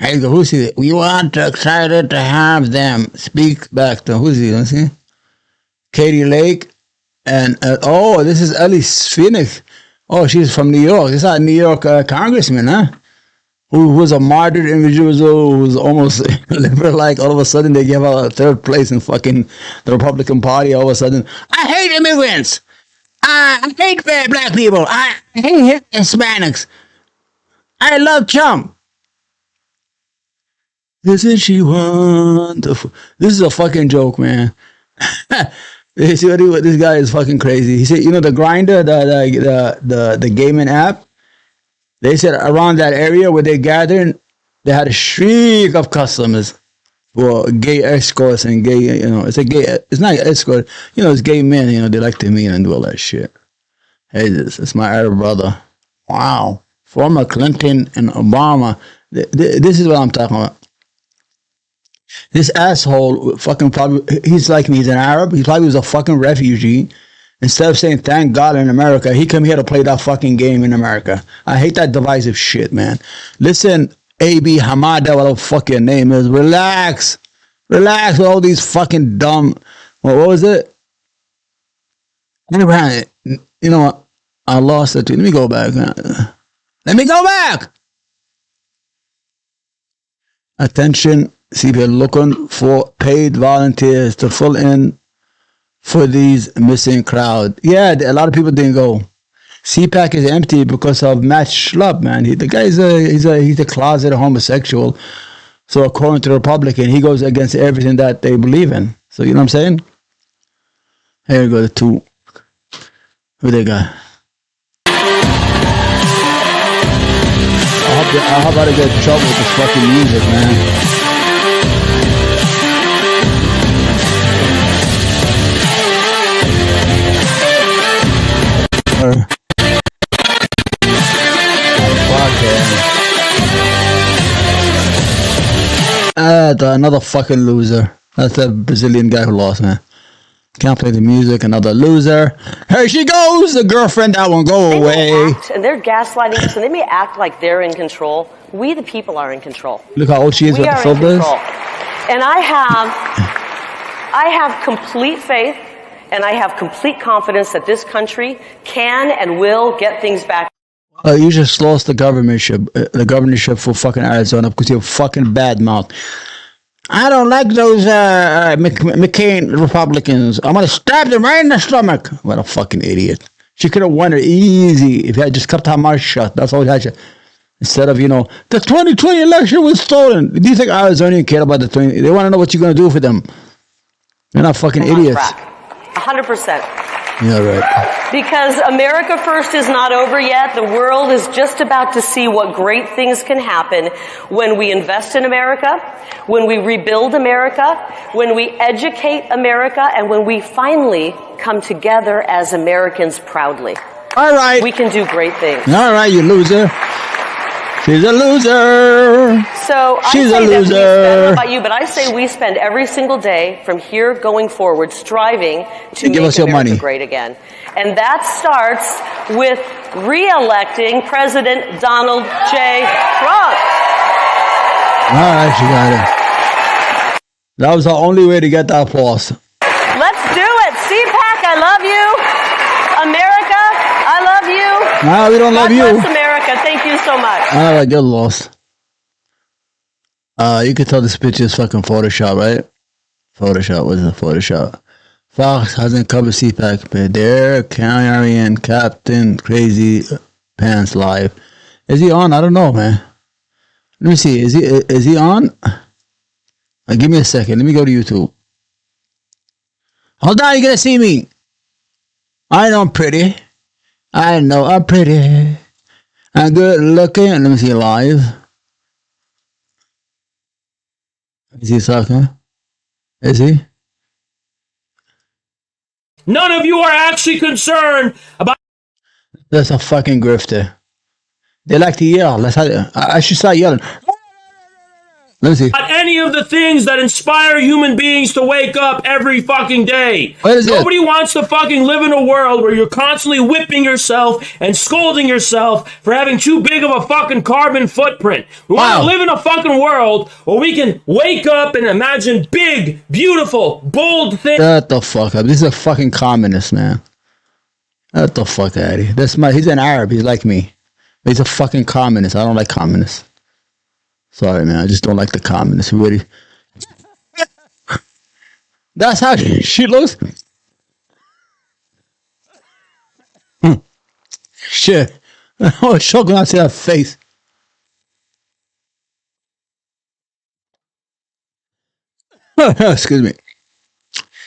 Hey, who's he? We want to excited to have them speak back to who's he? Let's see. Katie Lake and oh, this is Ellie Phoenix. Oh, she's from New York. This is a New York congressman, huh? Who was a martyred individual who was almost liberal-like. All of a sudden, they gave out a third place in fucking the Republican Party. All of a sudden, I hate immigrants. I hate black people. I hate Hispanics. I love Trump. Isn't she wonderful? This is a fucking joke, man. You see what this guy is fucking crazy. He said, you know, the Grindr, the gaming app. They said around that area where they gathered, they had a shriek of customers for gay escorts and gay, you know, it's not escort, you know, it's gay men, you know, they like to meet and do all that shit. Hey, this is my Arab brother. Wow. Former Clinton and Obama. This is what I'm talking about. This asshole fucking probably, he's like me, he's an Arab, he probably was a fucking refugee. Instead of saying thank God in America, he came here to play that fucking game in America. I hate that divisive shit, man. Listen, A.B. Hamada, whatever the fuck your name is, relax. Relax with all these fucking dumb, what was it? Anyway, you know what? I lost it too. Let me go back. Let me go back. Attention, CPAC looking for paid volunteers to fill in for these missing crowd. Yeah, a lot of people didn't go. CPAC is empty because of Matt Schlupp, man. The guy's he's a closet homosexual. So according to the Republican, he goes against everything that they believe in. So you know what I'm saying? Here we go, the two. Who they got? I hope I don't get in trouble with this fucking music, man. Another fucking loser. That's the Brazilian guy who lost, man. Can't play the music. Another loser. Here she goes, the girlfriend. That one, go away.
And they're gaslighting us, and they may act like they're in control. We, the people, are in control.
Look how old she is.
We are in control. And I have complete faith, and I have complete confidence that this country can and will get things back.
You just lost the governorship for fucking Arizona because you're fucking bad mouth. I don't like those McCain Republicans. I'm gonna stab them right in the stomach. What a fucking idiot. She could have won it easy if you had just kept her mouth shut. That's all you had to. Instead of, you know, the 2020 election was stolen. Do you think Arizona care about the 20? They want to know what you're gonna do for them. You're not fucking idiots.
100%.
Yeah, right.
Because America First is not over yet. The world is just about to see what great things can happen when we invest in America, when we rebuild America, when we educate America, and when we finally come together as Americans proudly.
All right.
We can do great things.
All right, you loser. She's a loser.
So
She's
I say
a loser.
that we spend, I don't know about you, but I say we spend every single day from here going forward striving to
give
make
us your
America
money.
great again. And that starts with re-electing President Donald J. Trump.
All right, she got it. That was the only way to get that applause.
Let's do it. CPAC, I love you. America, I love you.
No, we don't love you.
God bless America. Thank you so much.
All right, get lost. You can tell this picture is fucking Photoshop, right? Photoshop. What is it? Photoshop. Fox hasn't covered CPAC, but they're carrying Captain Crazy Pants live. Is he on? I don't know, man. Let me see. Is he on? Give me a second. Let me go to YouTube. Hold on, you're gonna see me. I know I'm pretty. I know I'm pretty. I'm good looking. Let me see live. Is he talking? Is he?
None of you are actually concerned about.
That's a fucking grifter. They like to yell. I should start yelling. Let me see.
Not any of the things that inspire human beings to wake up every fucking day.
What is
Nobody wants to fucking live in a world where you're constantly whipping yourself and scolding yourself for having too big of a fucking carbon footprint. We want to live in a fucking world where we can wake up and imagine big, beautiful, bold things.
Shut the fuck up. This is a fucking communist, man. Get the fuck out of here. He's an Arab. He's like me. But he's a fucking communist. I don't like communists. Sorry, man. I just don't like the communists. Really. That's how she looks. Shit. I was shocked when I see that face. Excuse me.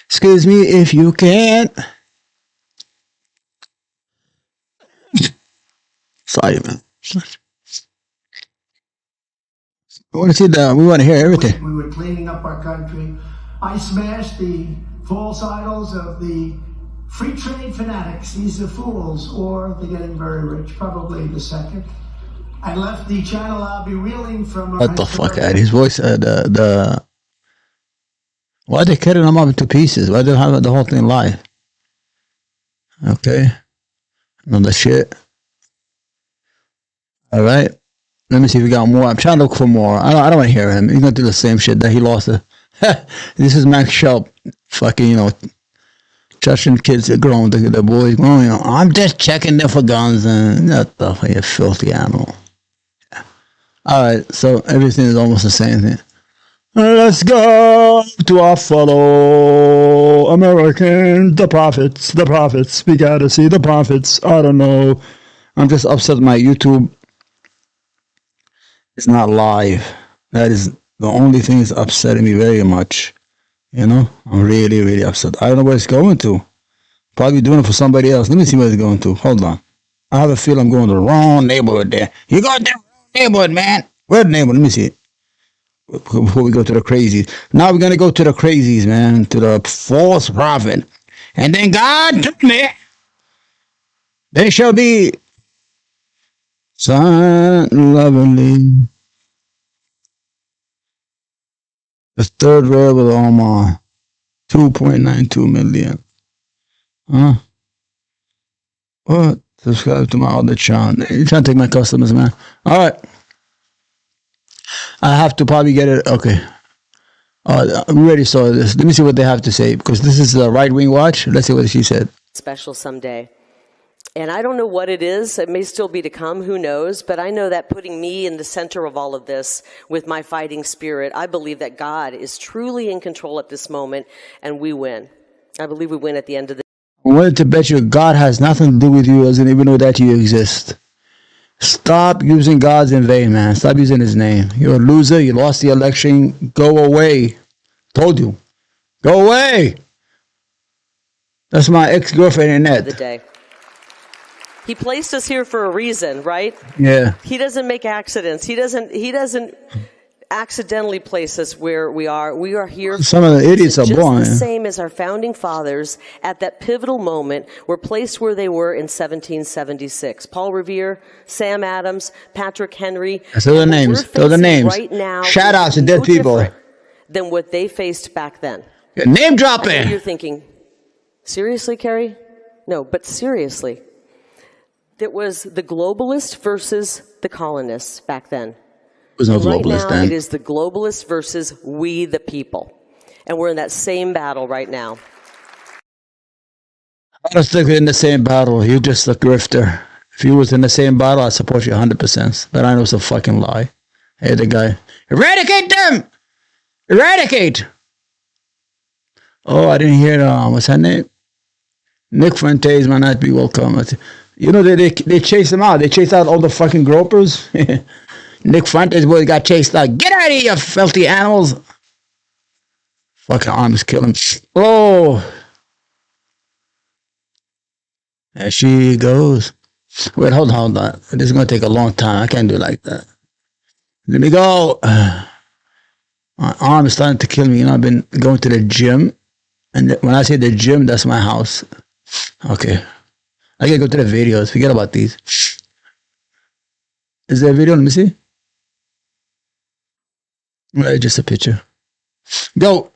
Excuse me if you can. Sorry, man. We want to see we want to hear everything.
We were cleaning up our country. I smashed the false idols of the free trade fanatics. These are fools, or they're getting very rich, probably the second. I left the channel. I'll be reeling from...
What the fuck, out his voice, why are they cutting them up into pieces? Why do they have the whole thing live? Okay. Another shit. Alright. Let me see if we got more. I'm trying to look for more. I don't want to hear him. He's going to do the same shit that he lost. This is Max Shelp. Fucking, touching kids are grown. The boys growing. I'm just checking them for guns. And what the fuck, you filthy animal. Yeah. Alright, so everything is almost the same thing. Let's go to our fellow Americans, the prophets. We gotta see the prophets. I don't know. I'm just upset my YouTube is not live. That is the only thing that's upsetting me very much. I'm really, really upset. I don't know where it's going to. Probably doing it for somebody else. Let me see where it's going to. Hold on. I have a feeling I'm going to the wrong neighborhood there. You got the wrong neighborhood, man. Where the neighborhood? Let me see it. Before we go to the crazies. Now we're going to go to the crazies, man. To the false prophet. And then God told me, they shall be son lovely. The third rail with Omar. 2.92 million. Huh? What? Subscribe to my other channel. You're trying to take my customers, man. Alright. I have to probably get it. Okay. We already saw this. Let me see what they have to say, because this is the right-wing watch. Let's see what she said.
Special someday. And I don't know what it is. It may still be to come. Who knows? But I know that putting me in the center of all of this with my fighting spirit, I believe that God is truly in control at this moment, and we win. I believe we win at the end of the
I wanted to bet you God has nothing to do with you, doesn't even know that you exist. Stop using God's in vain, man. Stop using his name. You're a loser. You lost the election. Go away. Told you. Go away. That's my ex-girlfriend, Annette.
the day. He placed us here for a reason, right?
Yeah.
He doesn't make accidents. He doesn't accidentally place us where we are. We are here.
Some of the idiots are
just
born.
the same as our founding fathers at that pivotal moment were placed where they were in 1776. Paul Revere, Sam Adams, Patrick Henry.
Those are the names. Those are the names.
Right now,
Shout out to dead people.
Than what they faced back then.
Yeah, name dropping.
You're thinking, seriously, Kerry? No, but seriously. It was the globalists versus the colonists back then.
There was no
right
globalist
now,
then.
it is the globalists versus we the people. And we're in that same battle right now.
I don't think we're in the same battle. You're just a grifter. If you was in the same battle, I'd support you 100%. But I know it's a fucking lie. Hey, the guy. Eradicate them! Eradicate! Oh, I didn't hear, what's her name? Nick Fuentes might not be welcome. You know, they chased them out. They chased out all the fucking gropers. Nick Fuentes boy got chased out. Get out of here, you filthy animals. Fucking arms kill him. Oh. There she goes. Wait, hold on. This is going to take a long time. I can't do it like that. Let me go. My arm is starting to kill me. I've been going to the gym. And when I say the gym, that's my house. Okay. I gotta go to the videos. Forget about these. Is there a video? Let me see. Right, just a picture. Go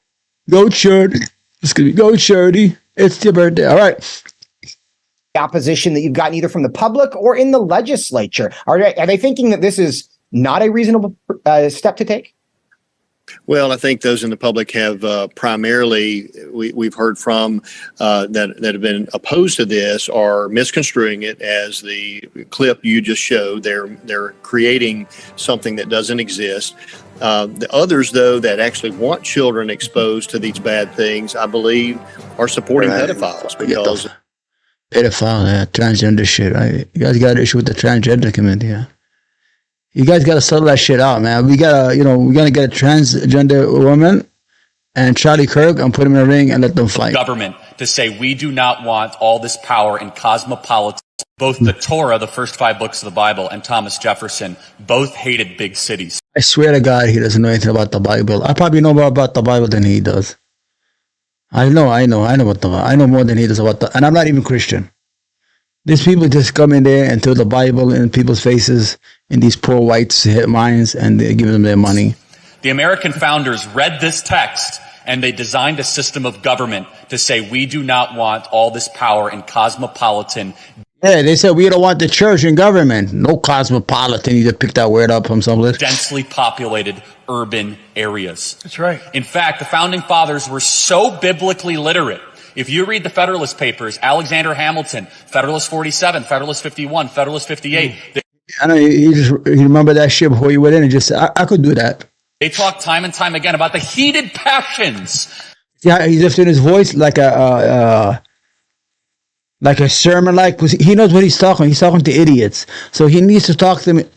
Shirley. Go Shirley. It's your birthday. All right.
Opposition that you've gotten either from the public or in the legislature. Are they thinking that this is not a reasonable step to take?
Well, I think those in the public have primarily, we've heard from that have been opposed to this are misconstruing it as the clip you just showed. They're creating something that doesn't exist. The others, though, that actually want children exposed to these bad things, I believe, are supporting pedophiles because
pedophile, transgender shit. Right? You guys got an issue with the transgender community. Yeah? You guys got to settle that shit out, man. We gotta get a transgender woman and Charlie Kirk and put him in a ring and let them fight.
Government to say we do not want all this power in cosmopolitan. Both the Torah, the first 5 books of the Bible, and Thomas Jefferson both hated big cities.
I swear to God, he doesn't know anything about the Bible. I probably know more about the Bible than he does. I know about the Bible. I know more than he does about and I'm not even Christian. These people just come in there and throw the Bible in people's faces in these poor whites' minds, and they give them their money.
The American founders read this text, and they designed a system of government to say we do not want all this power in cosmopolitan.
Yeah, they said we don't want the church and government. No cosmopolitan. You just picked that word up from some list.
Densely populated urban areas.
That's right.
In fact, the founding fathers were so biblically literate. If you read the Federalist Papers, Alexander Hamilton, Federalist 47, Federalist 51, Federalist 58.
I know you remember that shit before you went in and just said, I could do that.
They talk time and time again about the heated passions.
Yeah, he's lifting his voice like a sermon, he knows what he's talking. He's talking to idiots, so he needs to talk to them.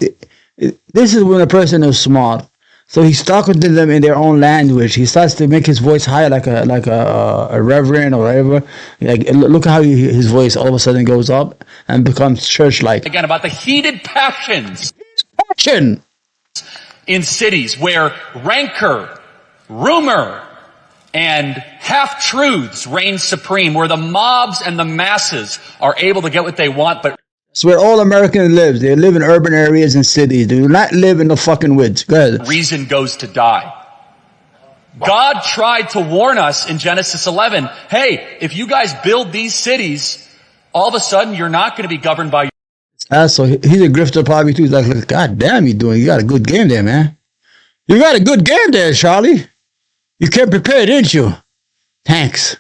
This is when a person is smart. So he's talking to them in their own language. He starts to make his voice higher, like a reverend or whatever. Like, look how his voice all of a sudden goes up and becomes church-like.
Again, about the heated passions.
Passion
in cities where rancor, rumor, and half-truths reign supreme, where the mobs and the masses are able to get what they want, but
it's where all Americans live. They live in urban areas and cities. They do not live in the fucking woods. Go ahead.
Reason goes to die. God tried to warn us in Genesis 11, hey, if you guys build these cities, all of a sudden you're not going to be governed by your...
So he's a grifter probably too. He's like, God damn, you got a good game there, man. You got a good game there, Charlie. You came prepared, didn't you? Thanks.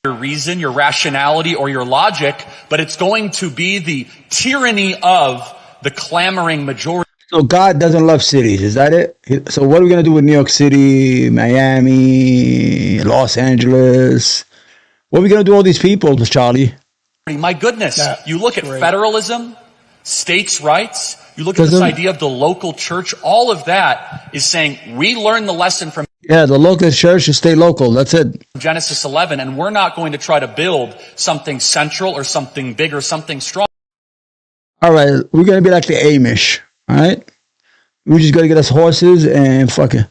Your reason, your rationality, or your logic, but it's going to be the tyranny of the clamoring majority.
So God doesn't love cities, is that it? So what are we going to do with New York City, Miami, Los Angeles? What are we going to do with all these people, Charlie?
My goodness, you look at federalism, states' rights, you look at this idea of the local church, all of that is saying we learn the lesson from
the local church should stay local. That's it.
Genesis 11, and we're not going to try to build something central or something big or something strong.
All right, we're going to be like the Amish, all right? We just got to get us horses and fucking...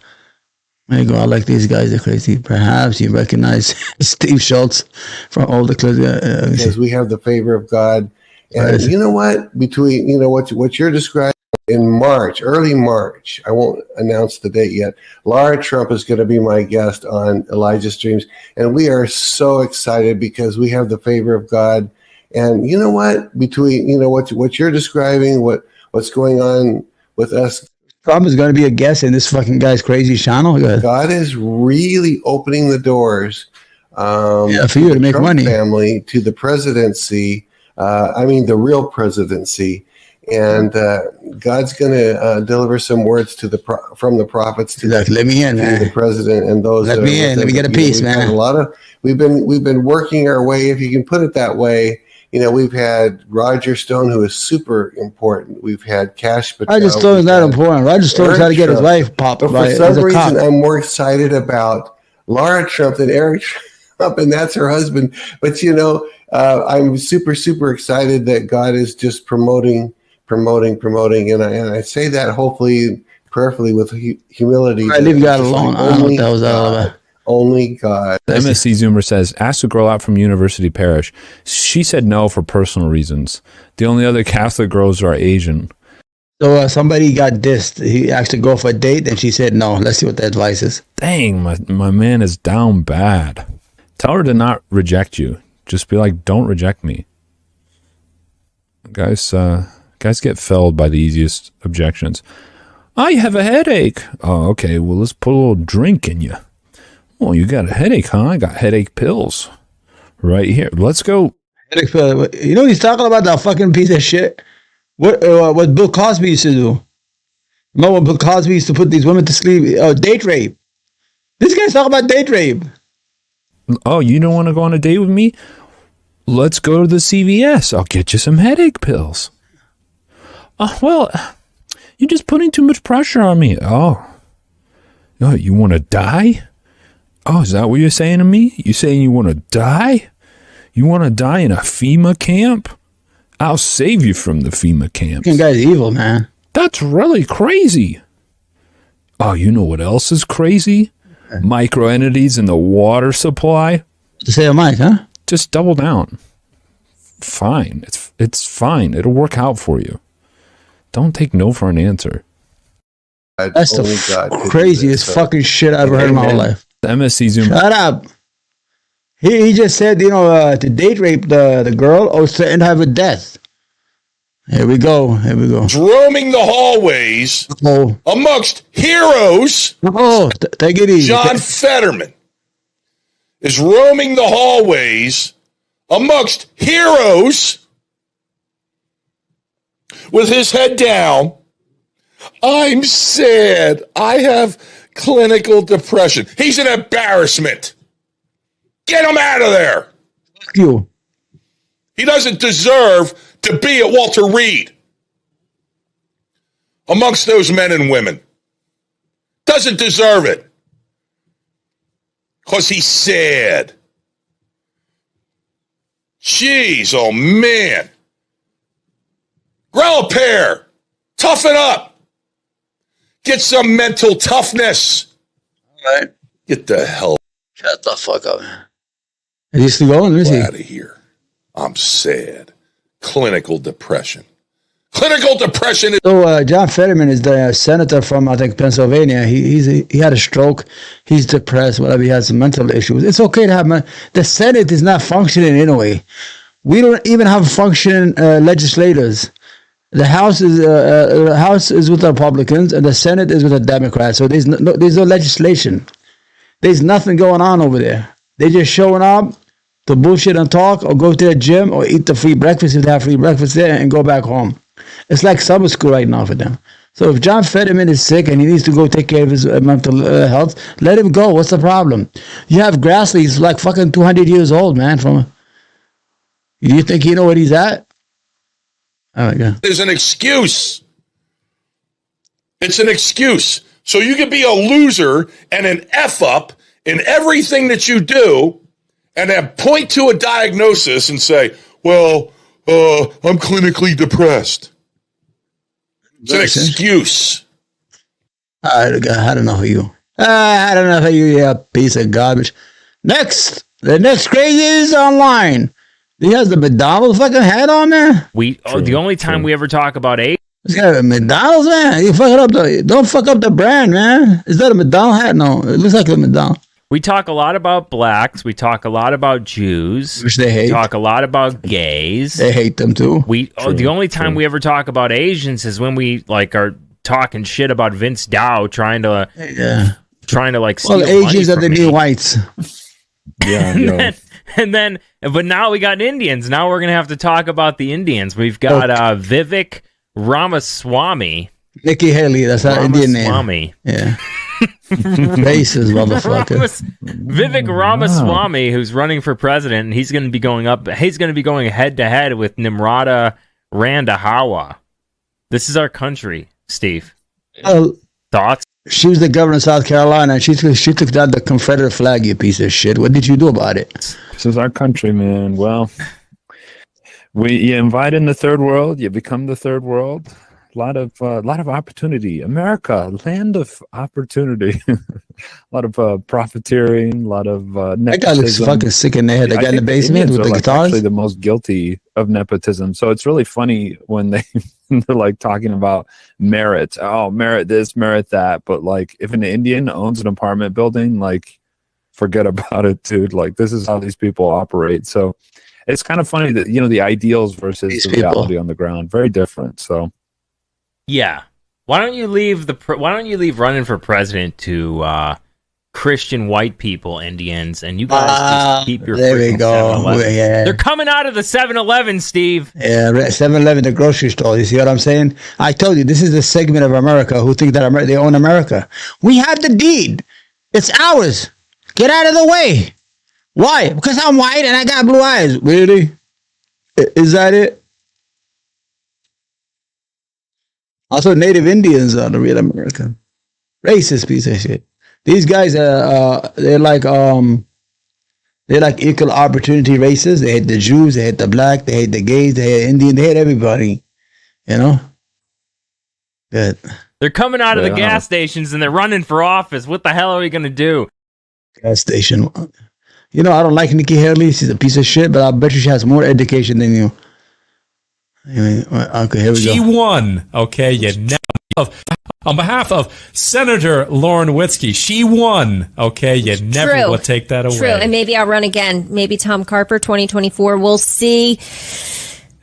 There you go. I like these guys. They're crazy. Perhaps you recognize Steve Schultz from all the clips.
Because we have the favor of God. And you know what? Between, what you're describing in March, early March, I won't announce the date yet, Laura Trump is going to be my guest on Elijah Streams. And we are so excited because we have the favor of God. And you know what? Between, what you're describing, what's going on with us.
Trump is going to be a guest in this fucking guy's crazy channel.
God is really opening the doors
for you to make
Trump
money.
Family to the presidency. The real presidency. And God's going to deliver some words to from the prophets to
let me in, man.
The president and those.
Let me in. Let me get a piece, man.
We've been working our way, if you can put it that way. We've had Roger Stone, who is super important. We've had Cash Patel.
Roger Stone is not important. Roger Stone trying to get his wife popped.
But for some reason, I'm more excited about Laura Trump than Eric Trump, and that's her husband. But I'm super, super excited that God is just promoting, and I say that hopefully, prayerfully, with humility.
I leave God alone. I don't know what that was all about.
Only God.
MSC Zoomer says, asked a girl out from University Parish. She said no for personal reasons. The only other Catholic girls are Asian.
So somebody got dissed. He asked to go for a date, and she said no. Let's see what the advice is.
Dang, my man is down bad. Tell her to not reject you. Just be like, don't reject me. Guys get felled by the easiest objections. I have a headache. Oh, okay. Well, let's put a little drink in you. Oh, you got a headache, huh? I got headache pills right here. Let's go.
Headache pill. You know he's talking about that fucking piece of shit. What Bill Cosby used to do? Remember when Bill Cosby used to put these women to sleep? Date rape. This guy's talking about date rape.
Oh, you don't want to go on a date with me? Let's go to the CVS. I'll get you some headache pills. Well, you're just putting too much pressure on me. Oh, you want to die? Oh, is that what you're saying to me? You saying you want to die? You want to die in a FEMA camp? I'll save you from the FEMA camps.
That guy's evil, man.
That's really crazy. Oh, you know what else is crazy? Microentities in the water supply.
To say a mic, huh?
Just double down. Fine. It's fine. It'll work out for you. Don't take no for an answer.
That's the craziest fucking shit I've ever heard in my whole life.
The MSC Zoom.
Shut up. He just said, to date rape the girl or to end have a death. Here we go.
Roaming the hallways amongst heroes.
Take it easy.
John Fetterman is roaming the hallways amongst heroes with his head down. I'm sad. I have clinical depression. He's an embarrassment. Get him out of there.
Fuck you.
He doesn't deserve to be at Walter Reed amongst those men and women. Doesn't deserve it. Because he's sad. Jeez, oh man. Grow a pair. Toughen up. Get some mental toughness.
All right.
Get the hell.
Shut the fuck up, man. Is he still going? Let me see.
Out of here. I'm sad. Clinical depression. Clinical depression is...
So John Fetterman is the senator from, I think, Pennsylvania. He had a stroke. He's depressed, whatever. He has some mental issues. It's okay to have... The Senate is not functioning anyway. We don't even have functioning legislators. The House is with the Republicans, and the Senate is with the Democrats. So there's no legislation. There's nothing going on over there. They're just showing up to bullshit and talk, or go to the gym, or eat the free breakfast if they have free breakfast there, and go back home. It's like summer school right now for them. So if John Fetterman is sick and he needs to go take care of his mental health, let him go. What's the problem? You have Grassley, he's like fucking 200 years old, man. Do you think you know where he's at? Oh my God.
There's an excuse. It's an excuse. So you can be a loser and an F up in everything that you do, and then point to a diagnosis and say, well, I'm clinically depressed. It's an excuse.
I had enough of you. I had enough of you, you piece of garbage. The next crazy is online. He has the McDonald's fucking hat on there.
The only time we ever talk about age.
This guy a McDonald's, man. You fucking up don't fuck up the brand, man. Is that a McDonald's hat? No, it looks like a McDonald's.
We talk a lot about blacks. We talk a lot about Jews.
Which they hate.
We talk a lot about gays.
They hate them too.
The only time we ever talk about Asians is when we are talking shit about Vince Dow trying to steal
Asians are the new whites.
Yeah. But now we got Indians. Now we're gonna have to talk about the Indians. We've got Vivek Ramaswamy.
Nikki Haley, that's our Indian name. Yeah. Racist motherfucker.
Vivek Ramaswamy, who's running for president, he's going to be going head to head with Nimrata Randhawa. This is our country, Steve. Thoughts?
She was the governor of South Carolina, and she took down the Confederate flag, you piece of shit. What did you do about it?
This is our country, man. Well, you invite in the third world, you become the third world. A lot of opportunity. America, land of opportunity. profiteering, a lot of
That guy looks
nepotism.
fucking sick in the head. The guy in the basement with the guitars.
Actually, the most guilty of nepotism. So it's really funny when they're like talking about merit. Oh, merit this, merit that. But like, if an Indian owns an apartment building, like, forget about it, dude. Like, this is how these people operate. So it's kind of funny that, the ideals versus the reality on the ground, very different. So
Yeah. Why don't you leave running for president to Christian white people, Indians, and you guys just keep your
there we
freaking
go.
7-Eleven.
Yeah.
They're coming out of the 7-Eleven, Steve.
Yeah, 7-Eleven, the grocery store. You see what I'm saying? I told you, this is the segment of America who think that they own America. We have the deed. It's ours. Get out of the way. Why? Because I'm white and I got blue eyes. Really? Is that it? Also, Native Indians are the real American. Racist piece of shit. These guys they're like equal opportunity racists. They hate the Jews, they hate the black, they hate the gays, they hate Indian, they hate everybody. Good.
They're coming out of the gas stations and they're running for office. What the hell are we gonna do?
Gas station. I don't like Nikki Haley. She's a piece of shit, but I bet you she has more education than you. Anyway, okay, here we go.
She won. Okay, on behalf of Senator Lauren Witzke, she won. Okay, you never will take that away.
True, and maybe I'll run again. Maybe Tom Carper, 2024. We'll see.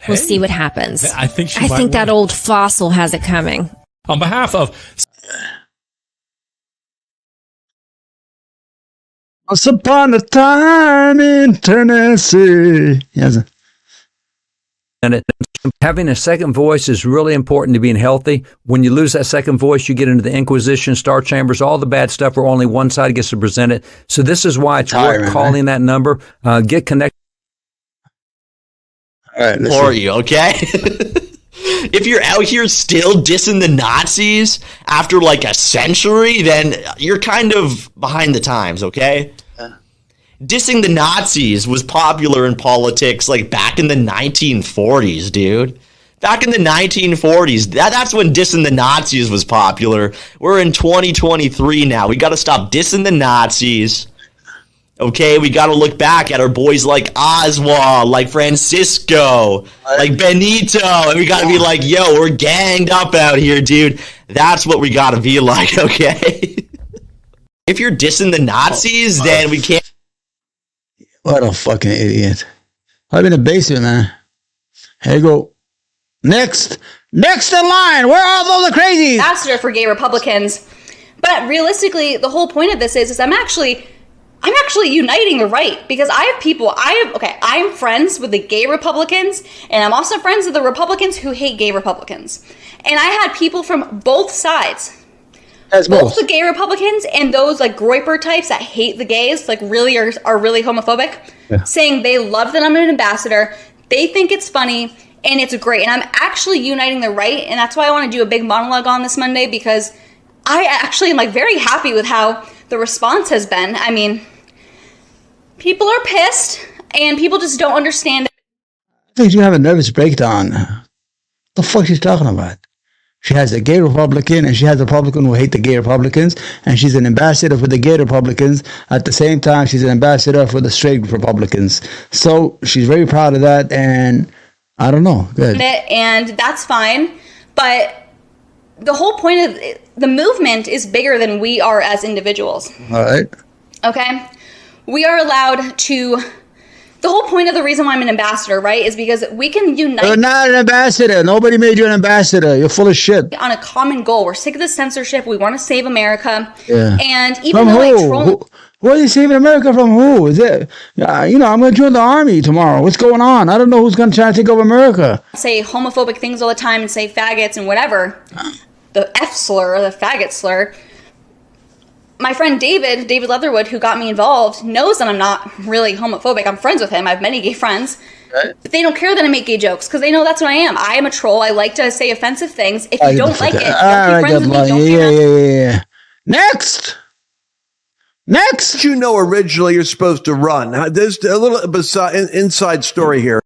We'll see what happens.
I think
that old fossil has it coming.
On behalf of.
Once upon a time in Tennessee. Yes.
And having a second voice is really important to being healthy. When you lose that second voice, you get into the Inquisition, Star Chambers, all the bad stuff where only one side gets to present it. So this is why it's worth calling that number. Get connected.
All right,
for you, okay? If you're out here still dissing the Nazis after like a century, then you're kind of behind the times, okay? Dissing the Nazis was popular in politics like back in the 1940s, dude. Back in the 1940s, that's when dissing the Nazis was popular. We're in 2023 now. We got to stop dissing the Nazis. Okay, we got to look back at our boys like Oswald, like Francisco, like Benito, and we got to be like, yo, we're ganged up out here, dude. That's what we got to be like, okay? If you're dissing the Nazis, then we can't.
What a fucking idiot. I'm in the basement, man. Here you go. Next in line. Where are all the crazies?
Ambassador for gay Republicans. But realistically, the whole point of this is I'm actually uniting the right, because I'm friends with the gay Republicans, and I'm also friends with the Republicans who hate gay Republicans. And I had people from both sides. Both the gay Republicans and those like Groyper types that hate the gays, like really are really homophobic, saying they love that I'm an ambassador. They think it's funny and it's great. And I'm actually uniting the right. And that's why I want to do a big monologue on this Monday, because I actually am like very happy with how the response has been. I mean, people are pissed and people just don't understand.
I think you have a nervous breakdown. What the fuck she's talking about? She has a gay Republican and she has a Republican who hate the gay Republicans, and she's an ambassador for the gay Republicans. At the same time, she's an ambassador for the straight Republicans. So she's very proud of that, and I don't know. Good.
And that's fine. But the whole point of the movement is bigger than we are as individuals.
All right.
Okay? We are allowed to... The whole point of the reason why I'm an ambassador, right, is because we can unite.
You're not an ambassador. Nobody made you an ambassador. You're full of shit.
On a common goal. We're sick of the censorship. We want to save America.
Yeah.
And even
from
though
who?
I troll...
Who are you saving America from? Who? Is it? I'm going to join the army tomorrow. What's going on? I don't know who's going to try to take over America.
Say homophobic things all the time and say faggots and whatever. The F slur, the faggot slur. My friend David Leatherwood, who got me involved, knows that I'm not really homophobic. I'm friends with him. I have many gay friends. Right. But they don't care that I make gay jokes because they know that's what I am. I am a troll. I like to say offensive things. If you don't like it, don't be friends with me.
Yeah. Next.
You know, originally you're supposed to run. There's a little inside story here.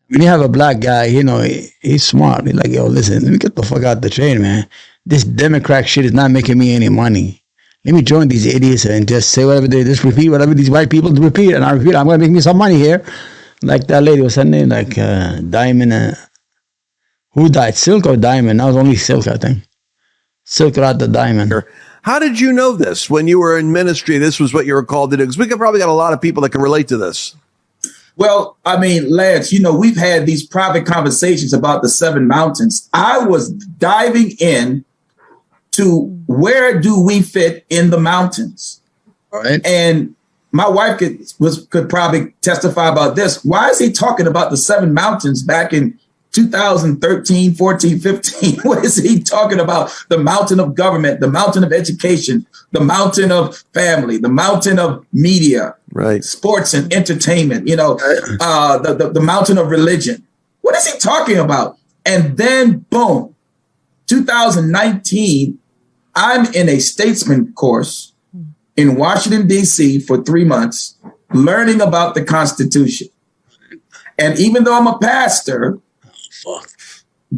When you have a black guy, he's smart. He's like, yo, listen, let me get the fuck out the train, man. This Democrat shit is not making me any money. Let me join these idiots and just say whatever they just repeat whatever these white people repeat, and I repeat. I'm gonna make me some money here, like that lady. What's her name? Like Diamond. Who died? Silk or Diamond? That was only Silk, I think. Silk got the Diamond.
How did you know this when you were in ministry? This was what you were called to do? Because we could probably got a lot of people that can relate to this.
Well, I mean, Lance, you know, we've had these private conversations about the 7 mountains. I was diving in to where do we fit in the mountains?
All right.
And my wife could probably testify about this. Why is he talking about the 7 mountains back in 2013, 14, 15? What is he talking about? The mountain of government, the mountain of education, the mountain of family, the mountain of media,
right?
Sports and entertainment, you know, the mountain of religion. What is he talking about? And then boom, 2019, I'm in a statesman course in Washington, D.C. for 3 months, learning about the Constitution. And even though I'm a pastor,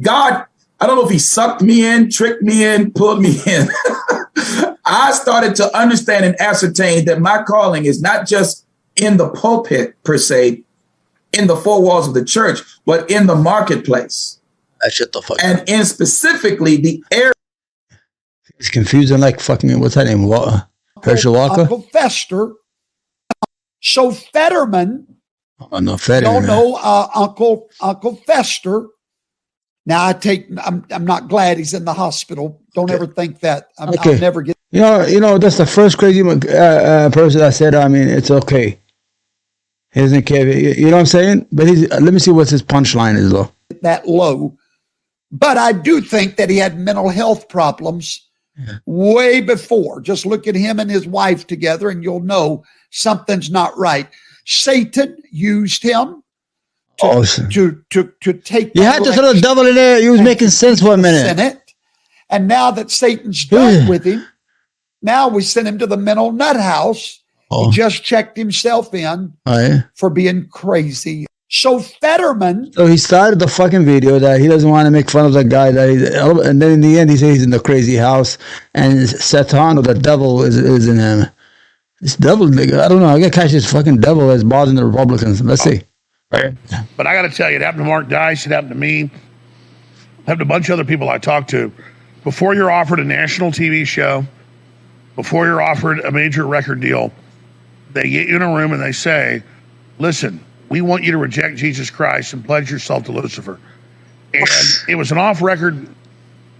God, I don't know if he sucked me in, tricked me in, pulled me in. I started to understand and ascertain that my calling is not just in the pulpit, per se, in the 4 walls of the church, but in the marketplace.
Shut the fuck
and in specifically the area.
It's confusing like fucking, what's that name? Herschel Walker?
Uncle Fester. So Fetterman.
Oh, no, Fetterman.
Y'all know Uncle Fester. Now I'm not glad he's in the hospital. Don't ever think that. I'll never get.
You know, that's the first crazy person that said, I mean, it's okay. He doesn't care. You know what I'm saying? But let me see what his punchline is, though.
That low. But I do think that he had mental health problems way before. Just look at him and his wife together and you'll know something's not right. Satan used him to take.
You had to sort of double it there. He was making sense for a minute.
Senate. And now that Satan's done with him, now we send him to the mental nut house. He just checked himself in for being crazy. So Fetterman.
So he started the fucking video that he doesn't want to make fun of the guy and then in the end he says he's in the crazy house and Satan or the devil is in him. This devil nigga, I don't know. I gotta catch this fucking devil that's bothering the Republicans. Let's see.
Right. But I gotta tell you, it happened to Mark Dice, it happened to me, it happened to a bunch of other people I talked to. Before you're offered a national TV show, before you're offered a major record deal, they get you in a room and they say, listen, we want you to reject Jesus Christ and pledge yourself to Lucifer. And it was an off-record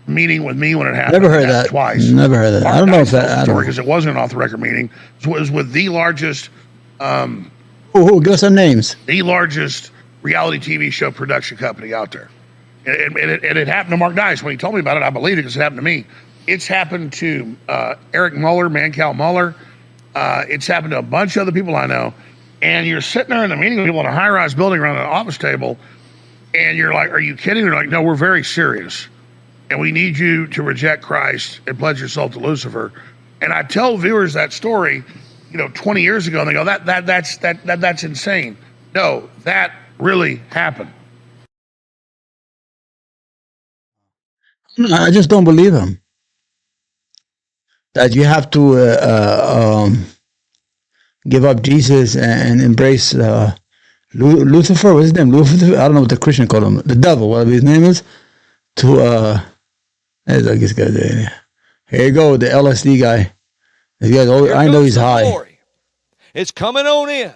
meeting with me when it happened.
Never heard that.
Twice.
Never heard that.
Mark
I don't know if
Dice
that.
Because it wasn't an off-the-record meeting. It was with the largest.
Who? Give us some names.
The largest reality TV show production company out there. And it happened to Mark Dice. When he told me about it, I believed it because it happened to me. It's happened to Eric Mueller, Mancow Mueller. It's happened to a bunch of other people I know. And you're sitting there in the meeting with people in a high-rise building around an office table, and you're like, are you kidding? They're like, no, we're very serious. And we need you to reject Christ and pledge yourself to Lucifer. And I tell viewers that story, 20 years ago, and they go, that's insane. No, that really happened.
I just don't believe him. That you have to give up Jesus and embrace Lucifer. What's his name? Lucifer? I don't know what the Christian call him. The devil, whatever his name is. There's like this guy there. Here you go, the LSD guy. This guy's I know he's high.
Glory. It's coming on in.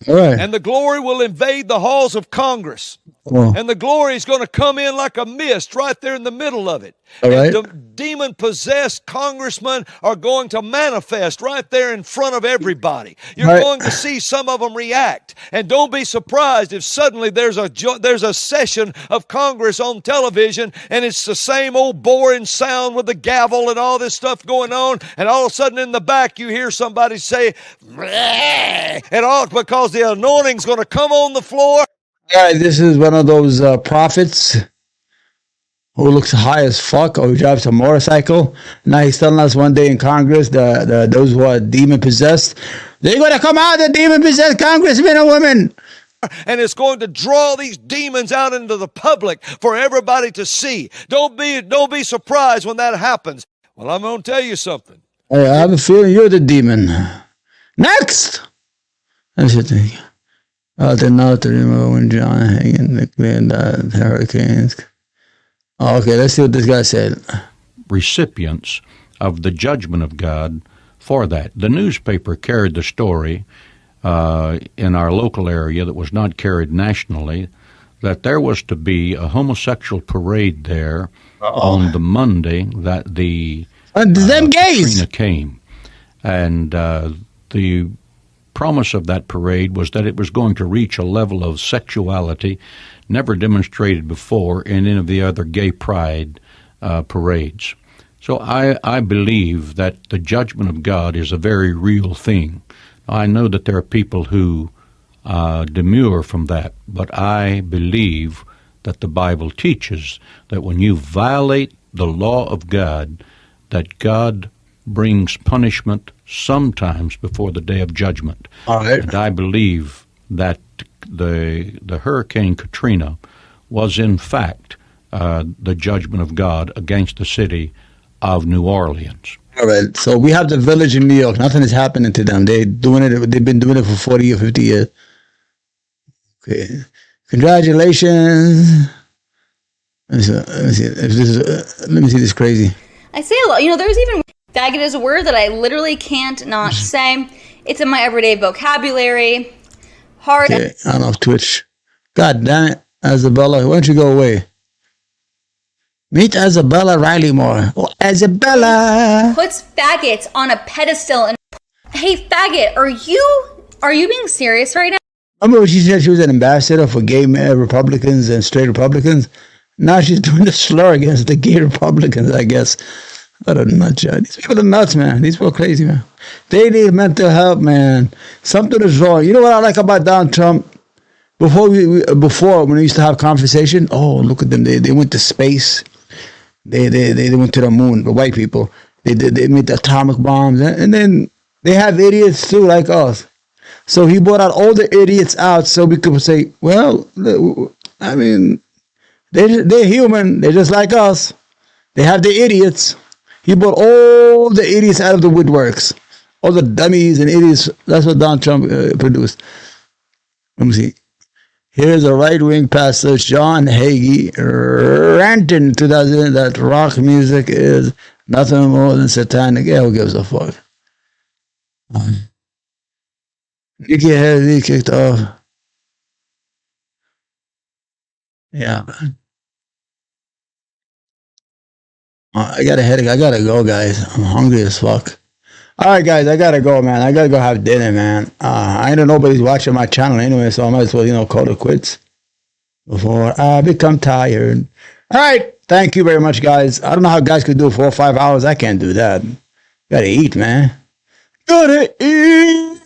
All right.
And the glory will invade the halls of Congress.
Well,
and the glory is going to come in like a mist right there in the middle of it.
All right.
And demon-possessed congressmen are going to manifest right there in front of everybody. You're going to see some of them react. And don't be surprised if suddenly there's a session of Congress on television and it's the same old boring sound with the gavel and all this stuff going on. And all of a sudden in the back you hear somebody say, bleh, and all because the anointing's going to come on the floor.
All right, this is one of those prophets who looks high as fuck or who drives a motorcycle. Now he's telling us one day in Congress, those who are demon-possessed, they're going to come out, the demon-possessed congressmen and women.
And it's going to draw these demons out into the public for everybody to see. Don't be surprised when that happens. Well, I'm going to tell you something.
I have a feeling you're the demon. Next! That's the thing. The north remember when John Hagen declared that hurricanes. Oh, okay, let's see what this guy said.
Recipients of the judgment of God for that. The newspaper carried the story in our local area that was not carried nationally, that there was to be a homosexual parade there on the Monday that the Katrina came. And the promise of that parade was that it was going to reach a level of sexuality never demonstrated before in any of the other gay pride parades. So I believe that the judgment of God is a very real thing. I know that there are people who demur from that, but I believe that the Bible teaches that when you violate the law of God, that God brings punishment sometimes before the day of judgment.
All right.
And I believe that the Hurricane Katrina was in fact the judgment of God against the city of New Orleans.
All right. So we have the village in New York. Nothing is happening to them. They've been doing it for 40 or 50 years. Okay. Congratulations. Let me see. Let me see this crazy.
I say a lot. There's even faggot is a word that I literally can't not say. It's in my everyday vocabulary. Hard.
Okay, I'm off Twitch. God damn it, Isabella. Why don't you go away? Meet Isabella Riley Moore. Oh, Isabella
puts faggots on a pedestal. And hey, faggot, are you being serious right now?
Remember when she said she was an ambassador for gay Republicans and straight Republicans? Now she's doing the slur against the gay Republicans, I guess. What a nut job. These people are nuts, man. These people are crazy, man. They need mental help, man. Something is wrong. You know what I like about Donald Trump? Before when we used to have conversation, oh, look at them. They went to space. They went to the moon, the white people. They made the atomic bombs. And then they have idiots too, like us. So he brought out all the idiots out so we could say, well, I mean, they're human. They're just like us. They have the idiots. He brought all the idiots out of the woodworks. All the dummies and idiots. That's what Donald Trump produced. Let me see. Here's a right-wing pastor, John Hagee, ranting in 2000 that rock music is nothing more than satanic. Yeah, who gives a fuck? Nikki Haley kicked off. Yeah. I got a headache. I gotta go, guys. I'm hungry as fuck. All right, guys, I gotta go, man. I gotta go have dinner, man. I know nobody's watching my channel anyway, so I might as well, call it quits before I become tired. All right, thank you very much, guys. I don't know how guys could do 4 or 5 hours. I can't do that. Gotta eat, man. Gotta eat.